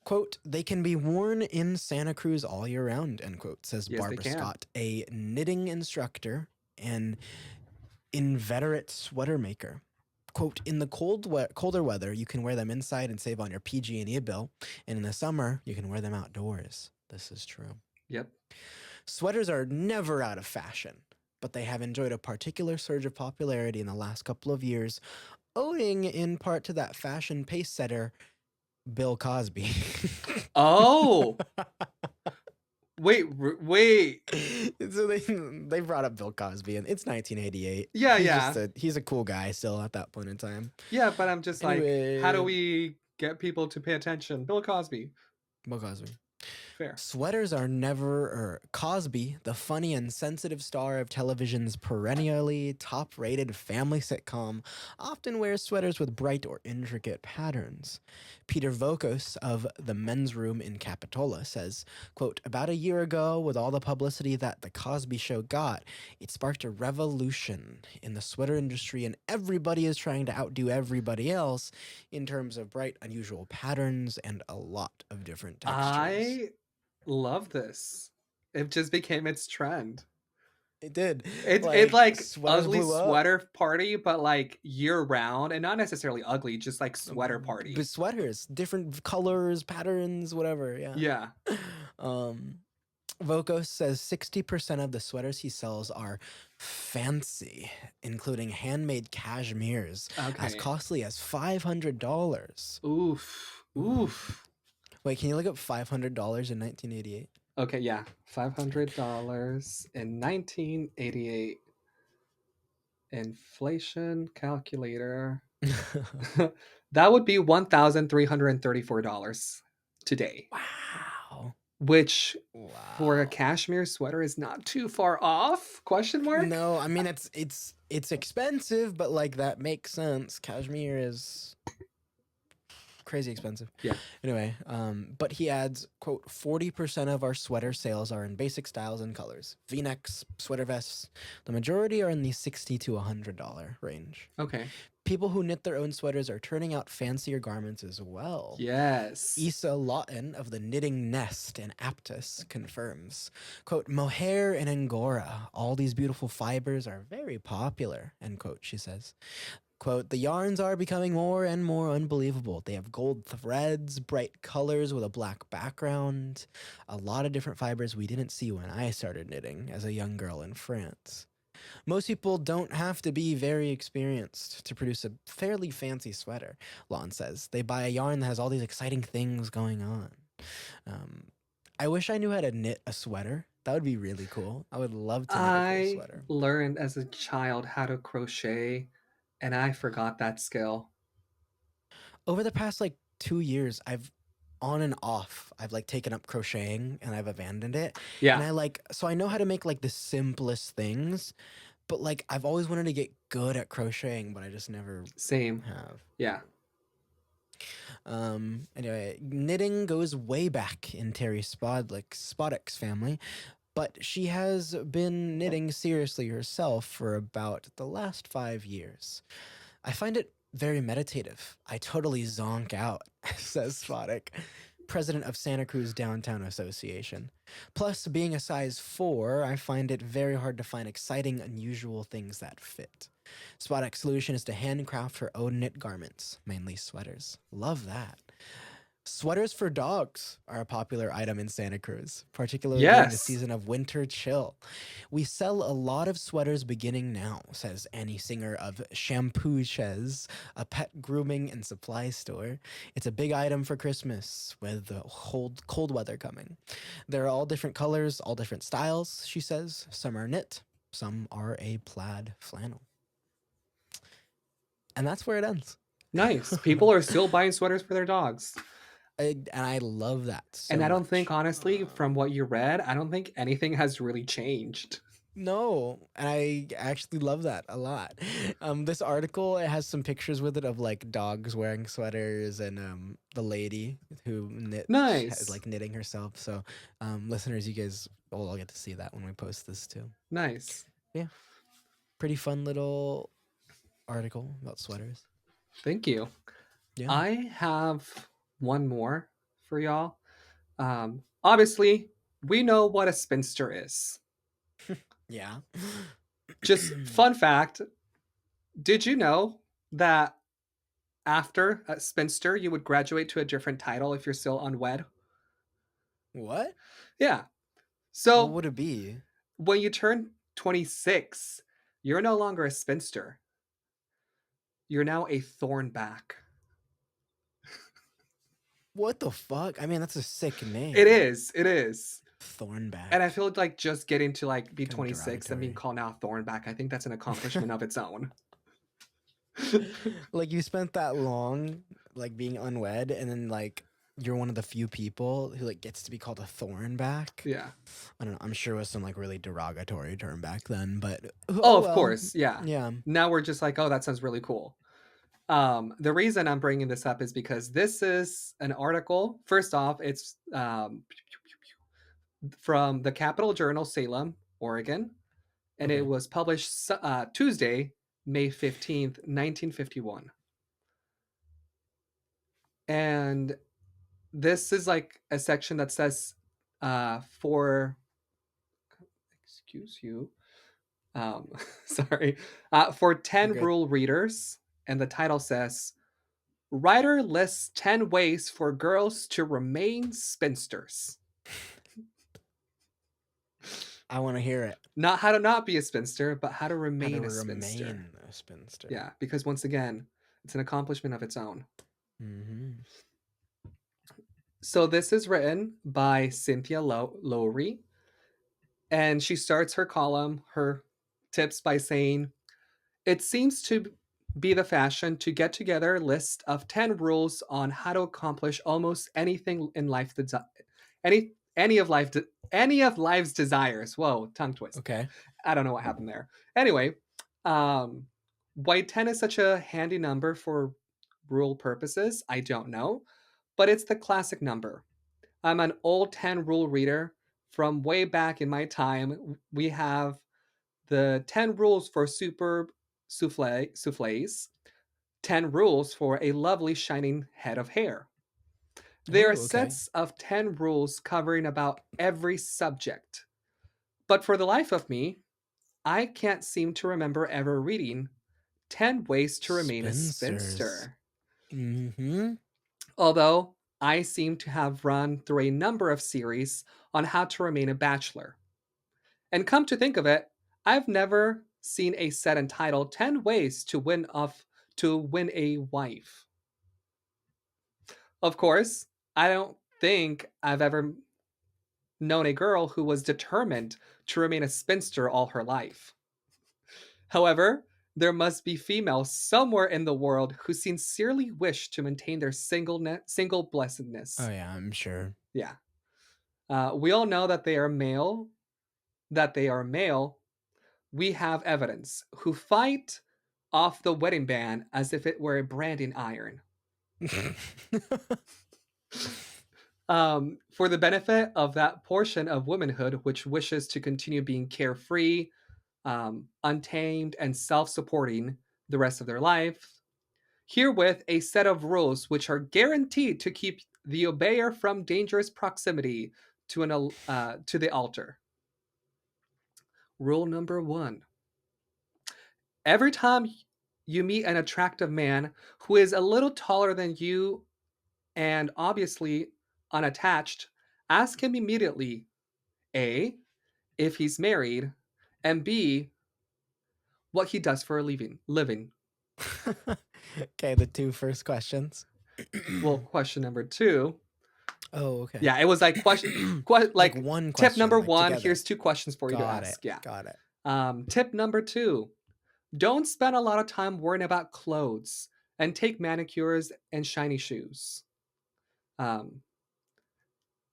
Quote, they can be worn in Santa Cruz all year round, end quote, says Yes, they Barbara can. Scott, a knitting instructor and inveterate sweater maker. Quote, in the colder weather, you can wear them inside and save on your PG&E bill. And in the summer, you can wear them outdoors. This is true. Yep. Sweaters are never out of fashion, but they have enjoyed a particular surge of popularity in the last couple of years, owing in part to that fashion pace setter, Bill Cosby. Oh, Wait. So they brought up Bill Cosby, and it's 1988. Yeah, yeah. He's a cool guy still at that point in time. Yeah, but I'm just like, how do Anyway, we get people to pay attention? Bill Cosby. Bill Cosby. Fair. Sweaters are never, or Cosby, the funny and sensitive star of television's perennially top rated family sitcom, often wears sweaters with bright or intricate patterns. Peter Vokos of The Men's Room in Capitola says, quote, about a year ago, with all the publicity that The Cosby Show got, it sparked a revolution in the sweater industry, and everybody is trying to outdo everybody else in terms of bright, unusual patterns and a lot of different textures. I love this. It just became its trend. It did. It Like like sweaters ugly blew up. sweater party, but like year round, and not necessarily ugly, just like sweater But party. sweaters, different colors, patterns, whatever. Yeah. Yeah. Um, Voko says 60% of the sweaters he sells are fancy, including handmade cashmeres, as Okay. costly as $500. Oof. Oof. Wait, can you look up $500 in 1988? Okay, yeah. $500 in 1988. Inflation calculator. That would be $1,334 today, Wow. which for a Wow. cashmere sweater is not too far off? Question mark? No, I mean it's expensive, but like that makes sense. Cashmere is crazy expensive. Yeah. Anyway, but he adds, quote, 40% of our sweater sales are in basic styles and colors. V-necks, sweater vests. The majority are in the $60 to $100 range. Okay. People who knit their own sweaters are turning out fancier garments as well. Yes. Isa Lawton of the Knitting Nest in Aptus confirms, quote, mohair and angora, all these beautiful fibers are very popular, end quote, she says. Quote, the yarns are becoming more and more unbelievable. They have gold threads, bright colors with a black background, a lot of different fibers we didn't see when I started knitting as a young girl in France. Most people don't have to be very experienced to produce a fairly fancy sweater, Lon says. They buy a yarn that has all these exciting things going on. I wish I knew how to knit a sweater. That would be really cool. I would love to knit a cool I sweater. learned as a child how to crochet, and I forgot that skill. Over the past like 2 years, I've on and off, I've like taken up crocheting and I've abandoned it. And Yeah. I like, so I know how to make like the simplest things, but like I've always wanted to get good at crocheting, but I just never Same. have. Yeah. Anyway, knitting goes way back in Terry Spodek's family, but she has been knitting seriously herself for about the last 5 years. I find it very meditative. I totally zonk out, says Spodek, president of Santa Cruz Downtown Association. Plus, being a size 4, I find it very hard to find exciting, unusual things that fit. Spodek's solution is to handcraft her own knit garments, mainly sweaters. Love that. Sweaters for dogs are a popular item in Santa Cruz, particularly during the Yes. season of winter chill. We sell a lot of sweaters beginning now, says Annie Singer of Shampooches, a pet grooming and supply store. It's a big item for Christmas with the cold weather coming. There are all different colors, all different styles, she says. Some are knit, some are a plaid flannel. And that's where it ends. Nice. People are still buying sweaters for their dogs. And I love that so And I don't think, much. honestly, from what you read, I don't think anything has really changed. No, and I actually love that a lot. This article, it has some pictures with it of like dogs wearing sweaters and the lady who is Nice. like knitting herself. So, listeners, you guys will all get to see that when we post this too. Nice. Yeah, pretty fun little article about sweaters. Thank you. Yeah. I have one more for y'all. Obviously, we know what a spinster is. Yeah. Just fun fact, did you know that after a spinster, you would graduate to a different title if you're still unwed? What? Yeah. What So would it be? when you turn 26, you're no longer a spinster. You're now a thornback. What the fuck? I mean, that's a sick It name. is. It is. And I Thornback. feel like just getting to like be Kind of 26 and being derogatory. called now Thornback, I think that's an accomplishment of its own. Like you spent that long like being unwed and then like you're one of the few people who like gets to be called a thornback. Yeah. I don't know. I'm sure it was some like really derogatory term back then, but Oh, oh of well. course. Yeah. Yeah. Now we're just like, oh, that sounds really cool. The reason I'm bringing this up is because this is an article. First off, it's from the Capital Journal, Salem, Oregon, and it Okay. was published Tuesday, May 15th, 1951. And this is like a section that says for excuse you sorry for You're 10 good. rule readers, and the title says writer lists 10 ways for girls to remain spinsters. I want to hear it. Not how to not be a spinster, but how to How to remain a spinster. remain a spinster. Yeah, because once again, it's an accomplishment of its own. Mm-hmm. So this is written by Cynthia Lowry, and she starts her column, her tips, by saying, "It seems to be the fashion to get together a list of 10 rules on how to accomplish almost anything in life, any of life any of life's desires." Whoa, tongue twist. Okay. I don't know what happened there. Anyway, um, why 10 is such a handy number for rule purposes, I don't know, but it's the classic number. I'm an old 10 rule reader from way back in my time. We have the 10 rules for superb souffles, 10 rules for a lovely shining head of hair. There are Oh, okay. sets of 10 rules covering about every subject. But for the life of me, I can't seem to remember ever reading 10 Ways to Remain a Spinsters. Spinster. Mm-hmm. Although I seem to have run through a number of series on how to remain a bachelor. And come to think of it, I've never seen a set entitled 10 Ways to Win a Wife. Of course, I don't think I've ever known a girl who was determined to remain a spinster all her life. However, there must be females somewhere in the world who sincerely wish to maintain their single Oh blessedness. yeah, I'm sure. Yeah. We all know that they are male, we have evidence, who fight off the wedding band as if it were a branding iron. For the benefit of that portion of womanhood which wishes to continue being carefree, untamed, and self supporting the rest of their life, herewith a set of rules which are guaranteed to keep the obeyer from dangerous proximity to the altar. Rule number one: every time you meet an attractive man who is a little taller than you and obviously unattached, ask him immediately A, if he's married, and B, what he does for a living. Okay, the two first questions. Well, question number two. Oh, okay. Yeah, it was like Like like one tip question, number like one. together. Here's two questions for you to Got it. ask. Yeah. Got it. Tip number two: don't spend a lot of time worrying about clothes and take manicures and shiny shoes. Um,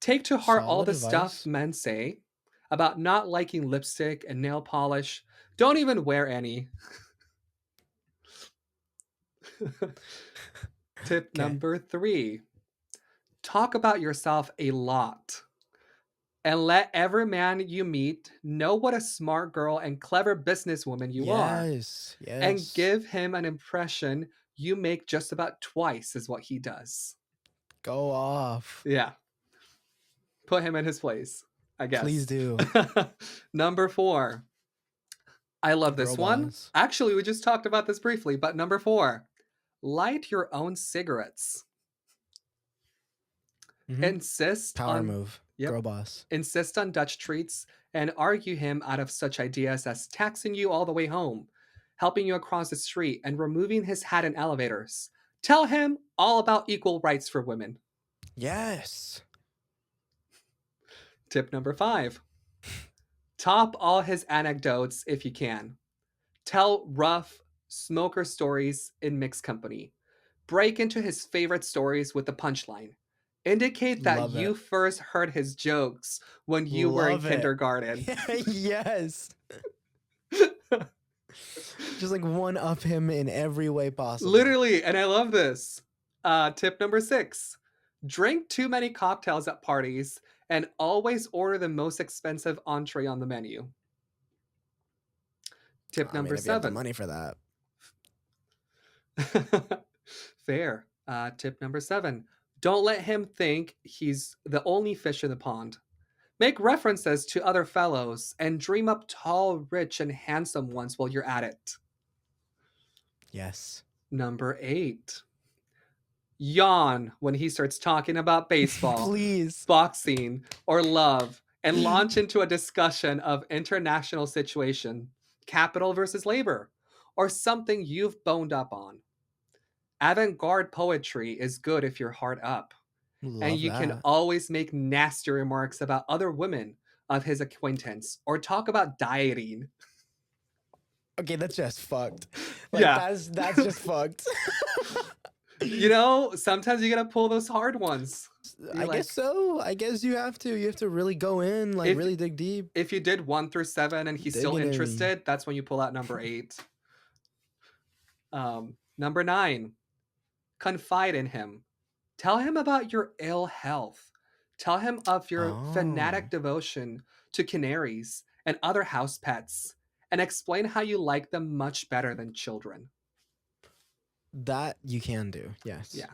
take to heart all Solid the stuff advice. men say about not liking lipstick and nail polish. Don't even wear any. Tip Okay. number three: talk about yourself a lot and let every man you meet know what a smart girl and clever businesswoman you are, Yes. and Yes. give him an impression you make just about twice as what he does. Go off. Yeah, put him in his place, I Please guess. do. Number four. I love Girl this one. boss. Actually, we just talked about this briefly, but number four: light your own cigarettes. Mm-hmm. Insist Power on, move. yep, Girl boss. insist on Dutch treats and argue him out of such ideas as taxing you all the way home, helping you across the street, and removing his hat in elevators. Tell him all about equal rights for women. Yes. Tip number 5. Top all his anecdotes if you can. Tell rough smoker stories in mixed company. Break into his favorite stories with the punchline. Indicate that Love you it. first heard his jokes when you were in Love it. kindergarten. Yes. Just like one up him in every way possible. Literally, and I love this. Tip number 6. Drink too many cocktails at parties and always order the most expensive entree on the menu. Tip I mean, number if you have the 7. money for that. Fair. Tip number 7. Don't let him think he's the only fish in the pond. Make references to other fellows and dream up tall, rich, and handsome ones while you're at it. Yes. Number 8. Yawn when he starts talking about baseball, Please. boxing, or love, and launch into a discussion of international situation, capital versus labor, or something you've boned up on. Avant-garde poetry is good if you're hard up, and Love you can that. always make nasty remarks about other women of his acquaintance or talk about dieting. Okay, that's just fucked. Like Yeah. that's just fucked. Sometimes you gotta pull those hard ones. Be I like, guess so. I guess you have to. You have to really go in, like if really dig deep. if you did 1 through 7 and he's still Digging in. interested, that's when you pull out number 8. Number 9, confide in him. Tell him about your ill health. Tell him of your Oh, fanatic devotion to canaries and other house pets, and explain how you like them much better than children. that you can do. Yes. Yeah.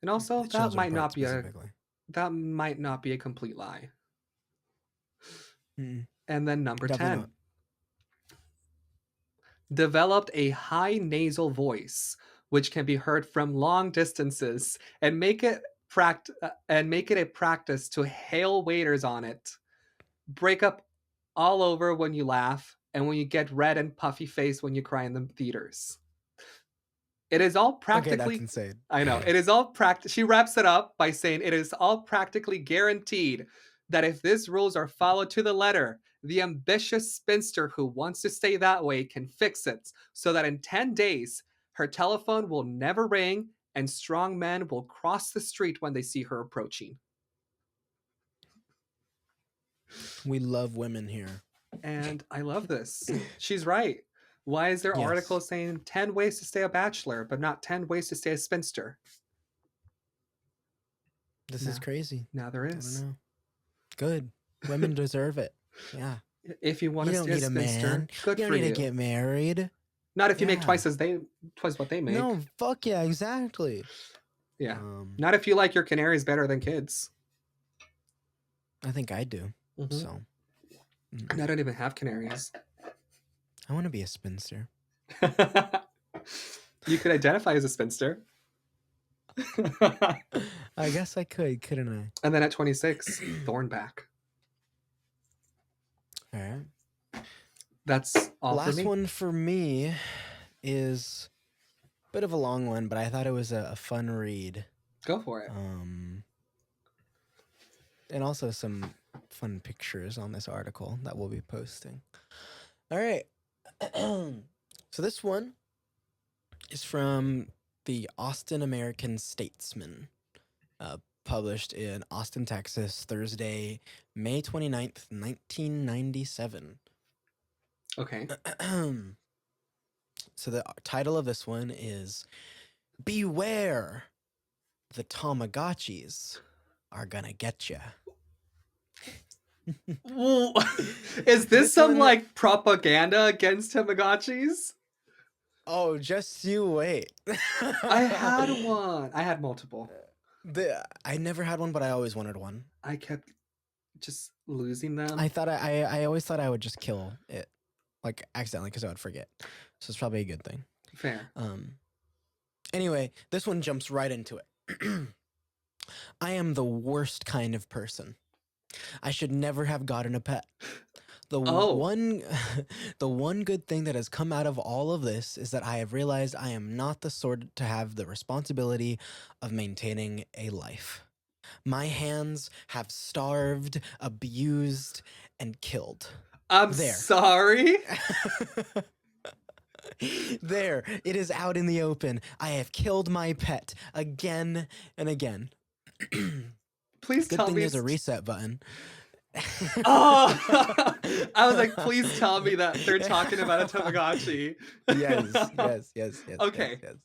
And also The children part specifically. that might not be a complete lie. Mm, And then number definitely 10, not. developed a high nasal voice which can be heard from long distances and make it a practice to hail waiters on it. Break up all over when you laugh and when you get red and puffy face when you cry in the theaters. It is all Okay, that's practically insane. I know. It is all She wraps it up by saying it is all practically guaranteed that if these rules are followed to the letter, the ambitious spinster who wants to stay that way can fix it so that in 10 days her telephone will never ring and strong men will cross the street when they see her approaching. We love women here. And I love this. She's right. Why is there Yes. articles saying 10 ways to stay a bachelor, but not 10 ways to stay a spinster? This is Now, crazy. now there I don't is. know. Good. Women deserve it. Yeah. If you want You to don't stay a need a spinster, man. good You don't for need to you. get married. Not if you make Yeah. twice what they make. No, fuck yeah, exactly. Yeah. Not if you like your canaries better than kids. I think I do. Mhm. So I don't even have canaries. I want to be a spinster. You could identify as a spinster. I guess I could, couldn't I? And then at 26, Thornback. All right. That's all for Last me. one for me is a bit of a long one, but I thought it was a fun read. Go for it. And also some fun pictures on this article that we'll be posting. All right. So this one is from the Austin American Statesman, published in Austin, Texas, Thursday, May 29th, 1997. Okay. So the title of this one is Beware, the Tamagotchis are gonna get ya. Is this some one- like propaganda against Tamagotchis? Oh, just you wait. I had one. I had multiple. I never had one, but I always wanted one. I kept just losing them. I always thought I would just kill it, like accidentally, because I would forget. So it's probably a good thing. Fair. Anyway, this one jumps right into it. I am the worst kind of person. I should never have gotten a pet. The one good thing that has come out of all of this is that I have realized I am not the sort to have the responsibility of maintaining a life. My hands have starved, abused, and killed. I'm There. sorry. There, it is out in the open. I have killed my pet again and again. Please Good tell thing me there's a it's. reset button. Oh, I was like, please tell me that they're talking about a Tamagotchi. Yes, yes, yes, yes, yes, Okay. yes.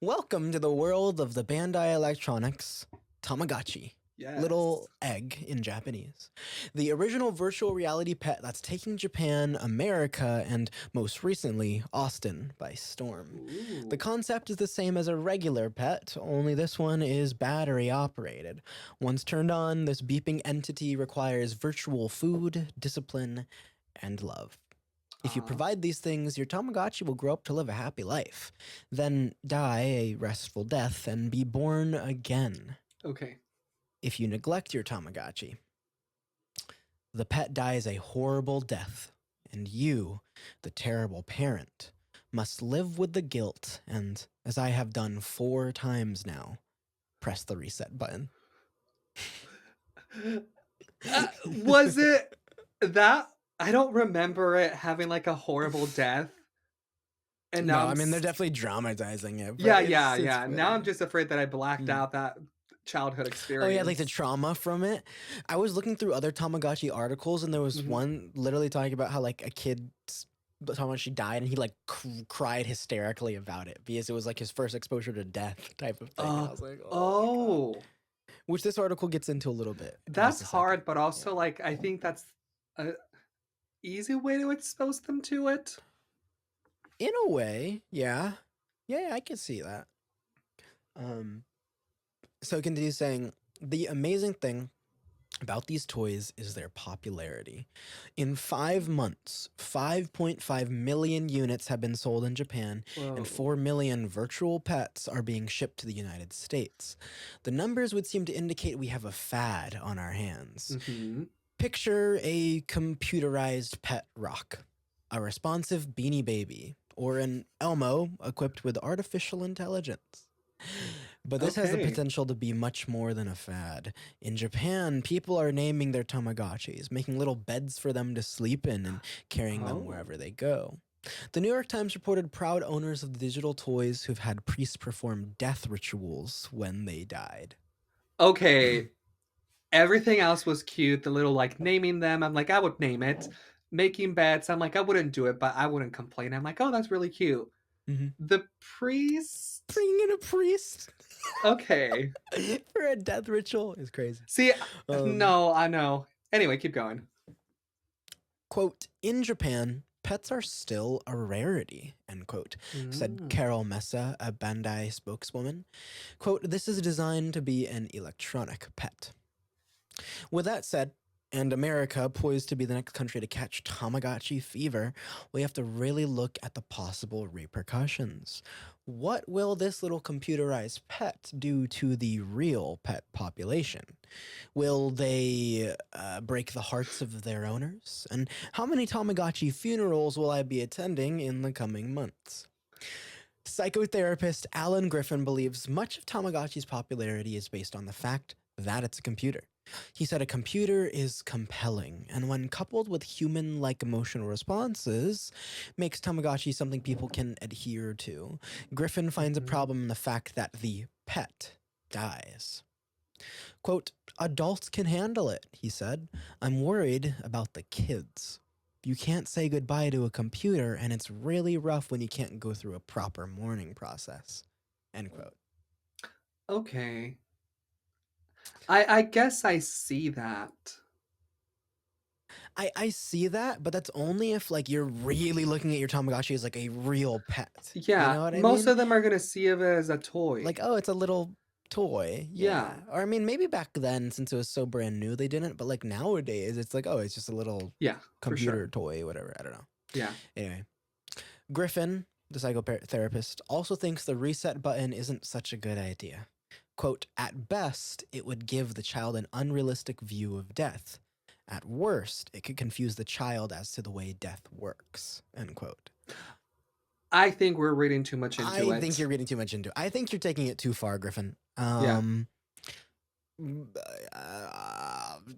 Welcome to the world of the Bandai Electronics Tamagotchi. Yes. Little egg in Japanese. The original virtual reality pet that's taking Japan, America, and most recently, Austin by storm. The Ooh. concept is the same as a regular pet, only this one is battery operated. Once turned on, this beeping entity requires virtual food, discipline, and love. If you Uh, provide these things, your Tamagotchi will grow up to live a happy life, then die a restful death and be born again. okay. If you neglect your Tamagotchi, the pet dies a horrible death, and you, the terrible parent, must live with the guilt and, as I have done 4 times now, press the reset button. Was it that? I don't remember it having like a horrible death. And now No, I'm. I mean they're definitely dramatizing it, but Yeah, it's yeah, it's yeah. Now I'm funny. just afraid that I blacked Mm. out that childhood Oh yeah, like the experience. trauma from it. I was looking through other Tamagotchi articles, and there was Mhm. one literally talking about how like a kid Tamagotchi died, and he like cried hysterically about it because it was like his first exposure to death type of thing. And I Oh, was like, oh my god. oh, Which this article gets into a little bit in just that's a second. hard, but Yeah. also like I think that's a easy way to expose them to it. In a way, yeah. Yeah, I can see that. Um, so it continues saying the amazing thing about these toys is their popularity. In 5 months, 5.5 million units have been sold in Japan, and Whoa. 4 million virtual pets are being shipped to the United States. The numbers would seem to indicate we have a fad on our hands. Mm-hmm. Picture a computerized pet rock, a responsive beanie baby, or an Elmo equipped with artificial intelligence. But this has the Okay. potential to be much more than a fad. In Japan, people are naming their Tamagotchis, making little beds for them to sleep in and carrying them Oh. wherever they go. The New York Times reported proud owners of the digital toys who've had priests perform death rituals when they died. Okay. Everything else was cute. The little like naming them. I'm like, I would name it. Making bets. I'm like, I wouldn't do it, but I wouldn't complain. I'm like, oh, that's really cute. Mhm. The priest. Bringing in a priest Okay. for a death ritual is crazy. See, Um, no, I know. Anyway, keep going. Quote, in Japan, pets are still a rarity, end quote, said Mm. Carol Messa, a Bandai spokeswoman. Quote, this is designed to be an electronic pet. With that said, and America poised to be the next country to catch Tamagotchi fever, we have to really look at the possible repercussions. What will this little computerized pet do to the real pet population? Will they break the hearts of their owners? And how many Tamagotchi funerals will I be attending in the coming months? Psychotherapist Alan Griffin believes much of Tamagotchi's popularity is based on the fact that it's a computer. He said a computer is compelling, and when coupled with human like emotional responses, makes Tamagotchi something people can adhere to. Griffin finds a Mhm. problem in the fact that the pet dies. Quote, adults can handle it, he said. I'm worried about the kids. You can't say goodbye to a computer, and it's really rough when you can't go through a proper mourning process. End quote. Okay. I guess I see that. I see that, but that's only if like you're really looking at your Tamagotchi as like a real pet. You Yeah, know what I most mean? of them are gonna see it as a Like, toy. oh, it's a little toy. Yeah, Yeah. Or I mean, maybe back then, since it was so brand new, they didn't. But like nowadays, it's like, oh, it's just a little yeah, for computer sure. toy, whatever. I don't know. Yeah. Anyway, Griffin, the psychotherapist, also thinks the reset button isn't such a good idea. Quote, at best, it would give the child an unrealistic view of death. At worst, it could confuse the child as to the way death works. End quote. I think we're reading too much into I think it. you're reading too much into it. I think you're taking it too far, Griffin. Yeah.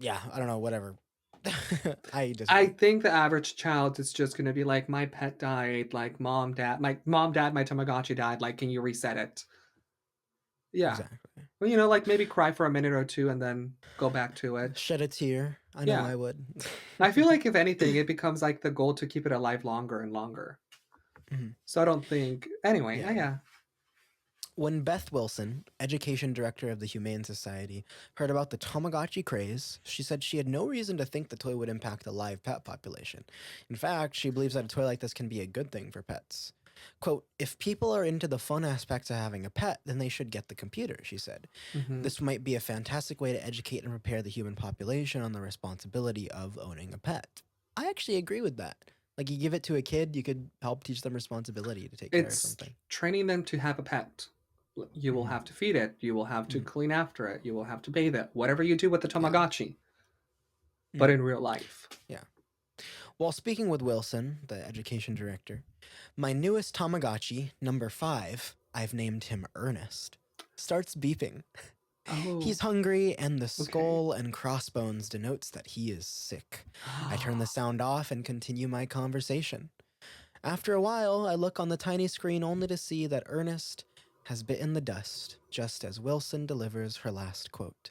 Yeah, I don't know, whatever. I I disagree. think the average child is just gonna be like, my pet died, like mom, dad, my Tamagotchi died. Like, can you reset it? Yeah. Exactly. Well, like maybe cry for a minute or two and then go back to it. Shed a tear. I know Yeah. I would. I feel like if anything, it becomes like the goal to keep it alive longer and longer. Mhm. So I don't think. Anyway, Yeah. yeah. When Beth Wilson, education director of the Humane Society, heard about the Tamagotchi craze, she said she had no reason to think the toy would impact the live pet population. In fact, she believes that a toy like this can be a good thing for pets. Quote, if people are into the fun aspects of having a pet, then they should get the computer, she said. Hmm. This might be a fantastic way to educate and prepare the human population on the responsibility of owning a pet. I actually agree with that. Like, you give it to a kid, you could help teach them responsibility to take care of It's something. training them to have a pet. You will Hmm. have to feed it. You will have to Hmm. clean after it. You will have to bathe it. Whatever you do with the Yeah. Tamagotchi, but Hmm. in real life. Yeah. While speaking with Wilson, the education director, my newest Tamagotchi, number 5, I've named him Ernest, starts beeping. Oh, He's hungry, and the okay. skull and crossbones denotes that he is sick. I turn the sound off and continue my conversation. After a while, I look on the tiny screen only to see that Ernest has bitten the dust, just as Wilson delivers her last quote.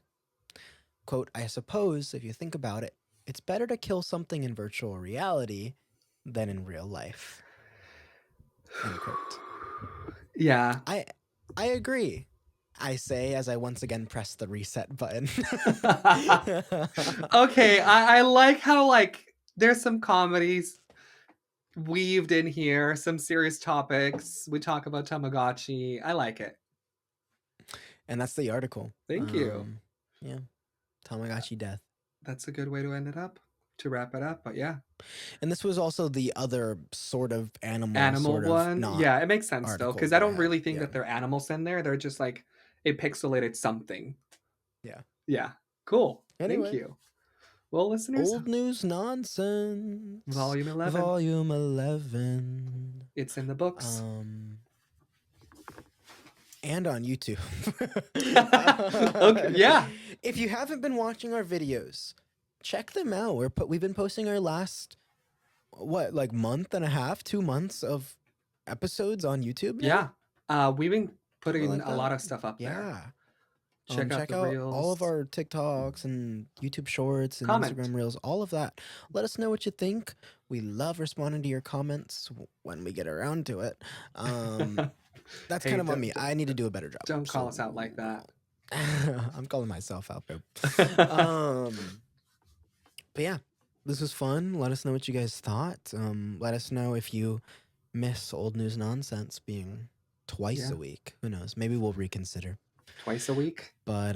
Quote, I suppose, if you think about it, it's better to kill something in virtual reality than in real life. End quote. Yeah. I I agree. I say as I once again press the reset button. Okay, I like how like there's some comedies weaved in here, some serious topics. We talk about Tamagotchi. I like it. And that's the article. Thank you. Yeah, Tamagotchi death. That's a good way to end it up, to wrap it up. But yeah, And this was also the other sort of animal, animal sort of one. not Yeah, it makes sense though, article because I that I don't had. really think Yeah, that they're animals in there. They're just like a pixelated something. yeah. Yeah, cool. Thank Anyway, you. Well, listeners, old news nonsense, volume 11. volume 11. It's in the books. Um, and on YouTube. Okay, yeah. If you haven't been watching our videos, check them out. We've been posting our last like month and a half, 2 months of episodes on YouTube now, Yeah. We've been something putting like a that. lot of stuff up there. Yeah. Check out Check the out all of reels. our TikToks and YouTube Shorts and Comment. Instagram Reels, all of that. Let us know what you think. We love responding to your comments when we get around to it. That's Hey, kind of on me. I need to do a better job. don't call So us out like that. I'm calling myself out, babe. But yeah, this was fun. Let us know what you guys thought. Let us know if you miss old news nonsense being twice Yeah. a week. Who knows? Maybe we'll reconsider. Twice a week. But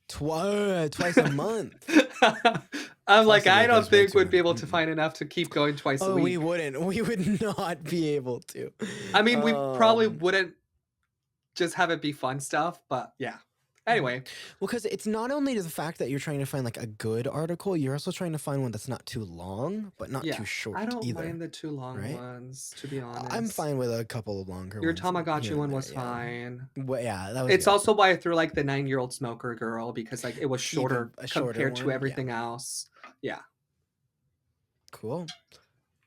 twice a month. I'm Twice like, a I week don't is way think too we'd be many. able to find enough to keep going twice a Oh, we week. wouldn't. We would not be able to. I mean, we probably Um, wouldn't just have it be fun stuff, but yeah. Anyway, Well, because it's not only the fact that you're trying to find like a good article, you're also trying to find one that's not too long, but not yeah, too short I don't either, mind the too long right? ones, to be I'm honest. fine with a couple of longer Your ones here Tamagotchi and one there. was Yeah. fine. Well, yeah, that was It's good. also why I threw like the 9-year-old smoker girl, because like it was Keep shorter a shorter compared to one. Yeah. everything else. Yeah. Cool.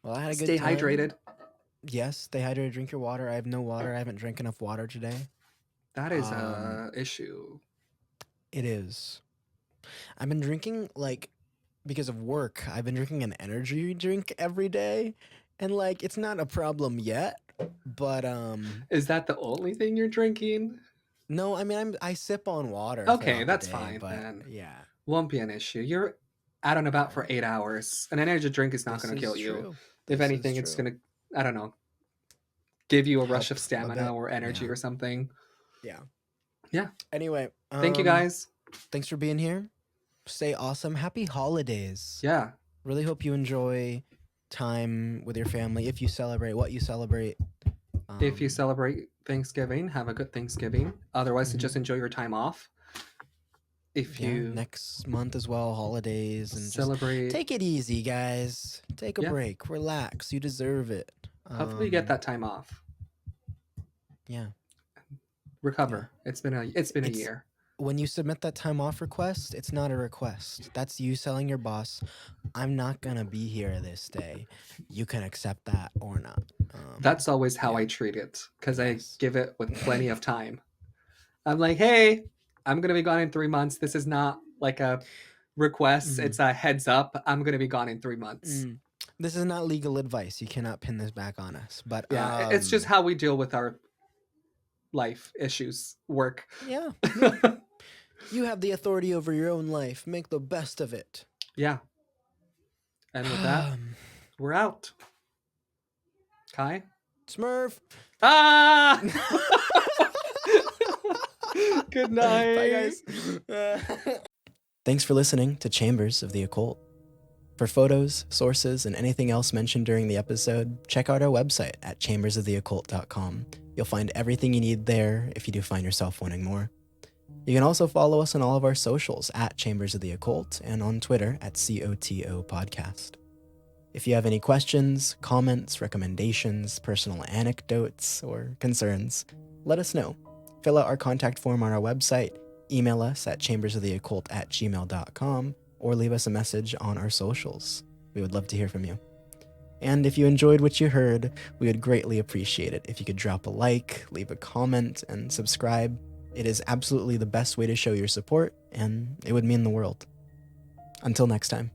Well, I had a good Stay time. hydrated. Yes, stay hydrated. Drink your water. I have no water. I haven't drank enough water today. That is Um, a issue. it is. I've been drinking like because of work. I've been drinking an energy drink every day, and like it's not a problem yet. But Is that the only thing you're drinking? no, I mean I sip on water Okay, throughout the that's day, fine but then. yeah, Won't be an issue. You're out and about for yeah. 8 hours. An energy drink is not This going to is kill you. true. If This is anything, it's true. going to, I don't know, give you a rush Help of a stamina bit. or energy Yeah. or something. Yeah. Yeah. Anyway, Thank you guys. thanks for being here. Stay awesome. Happy holidays. Yeah. Really hope you enjoy time with your family if you celebrate what you celebrate. If you celebrate Thanksgiving, have a good Thanksgiving. Otherwise, Mhm. just enjoy your time off. If Yeah, you next month as well, holidays, and just celebrate, take it easy, guys. Take a yeah, break, relax. You deserve it. hopefully you get that time off. Yeah, yeah. Recover. It's been a It's year. when you submit that time off request, it's not a request. That's you telling your boss, I'm not going to be here this day. You can accept that or not. That's always how yeah. I treat it because I Yes. give it with plenty of time. I'm like, hey, I'm going to be gone in 3 months. This is not like a request, Mhm. it's a heads up. I'm going to be gone in 3 months. This is not legal advice. You cannot pin this back on us. But Yeah, it's just how we deal with our life issues, work. yeah. You have the authority over your own life. Make the best of it. Yeah. And with that, we're out. Kai? Smurf. Ah! Good night. Bye, guys. Thanks for listening to Chambers of the Occult. For photos, sources, and anything else mentioned during the episode, check out our website at chambersoftheoccult.com. You'll find everything you need there if you do find yourself wanting more. You can also follow us on all of our socials at Chambers of the Occult and on Twitter at COTO Podcast. If you have any questions, comments, recommendations, personal anecdotes, or concerns, let us know. Fill out our contact form on our website, email us at chambersoftheoccult@gmail.com, or leave us a message on our socials. We would love to hear from you. And if you enjoyed what you heard, we would greatly appreciate it if you could drop a like, leave a comment, and subscribe. It is absolutely the best way to show your support, and it would mean the world. Until next time.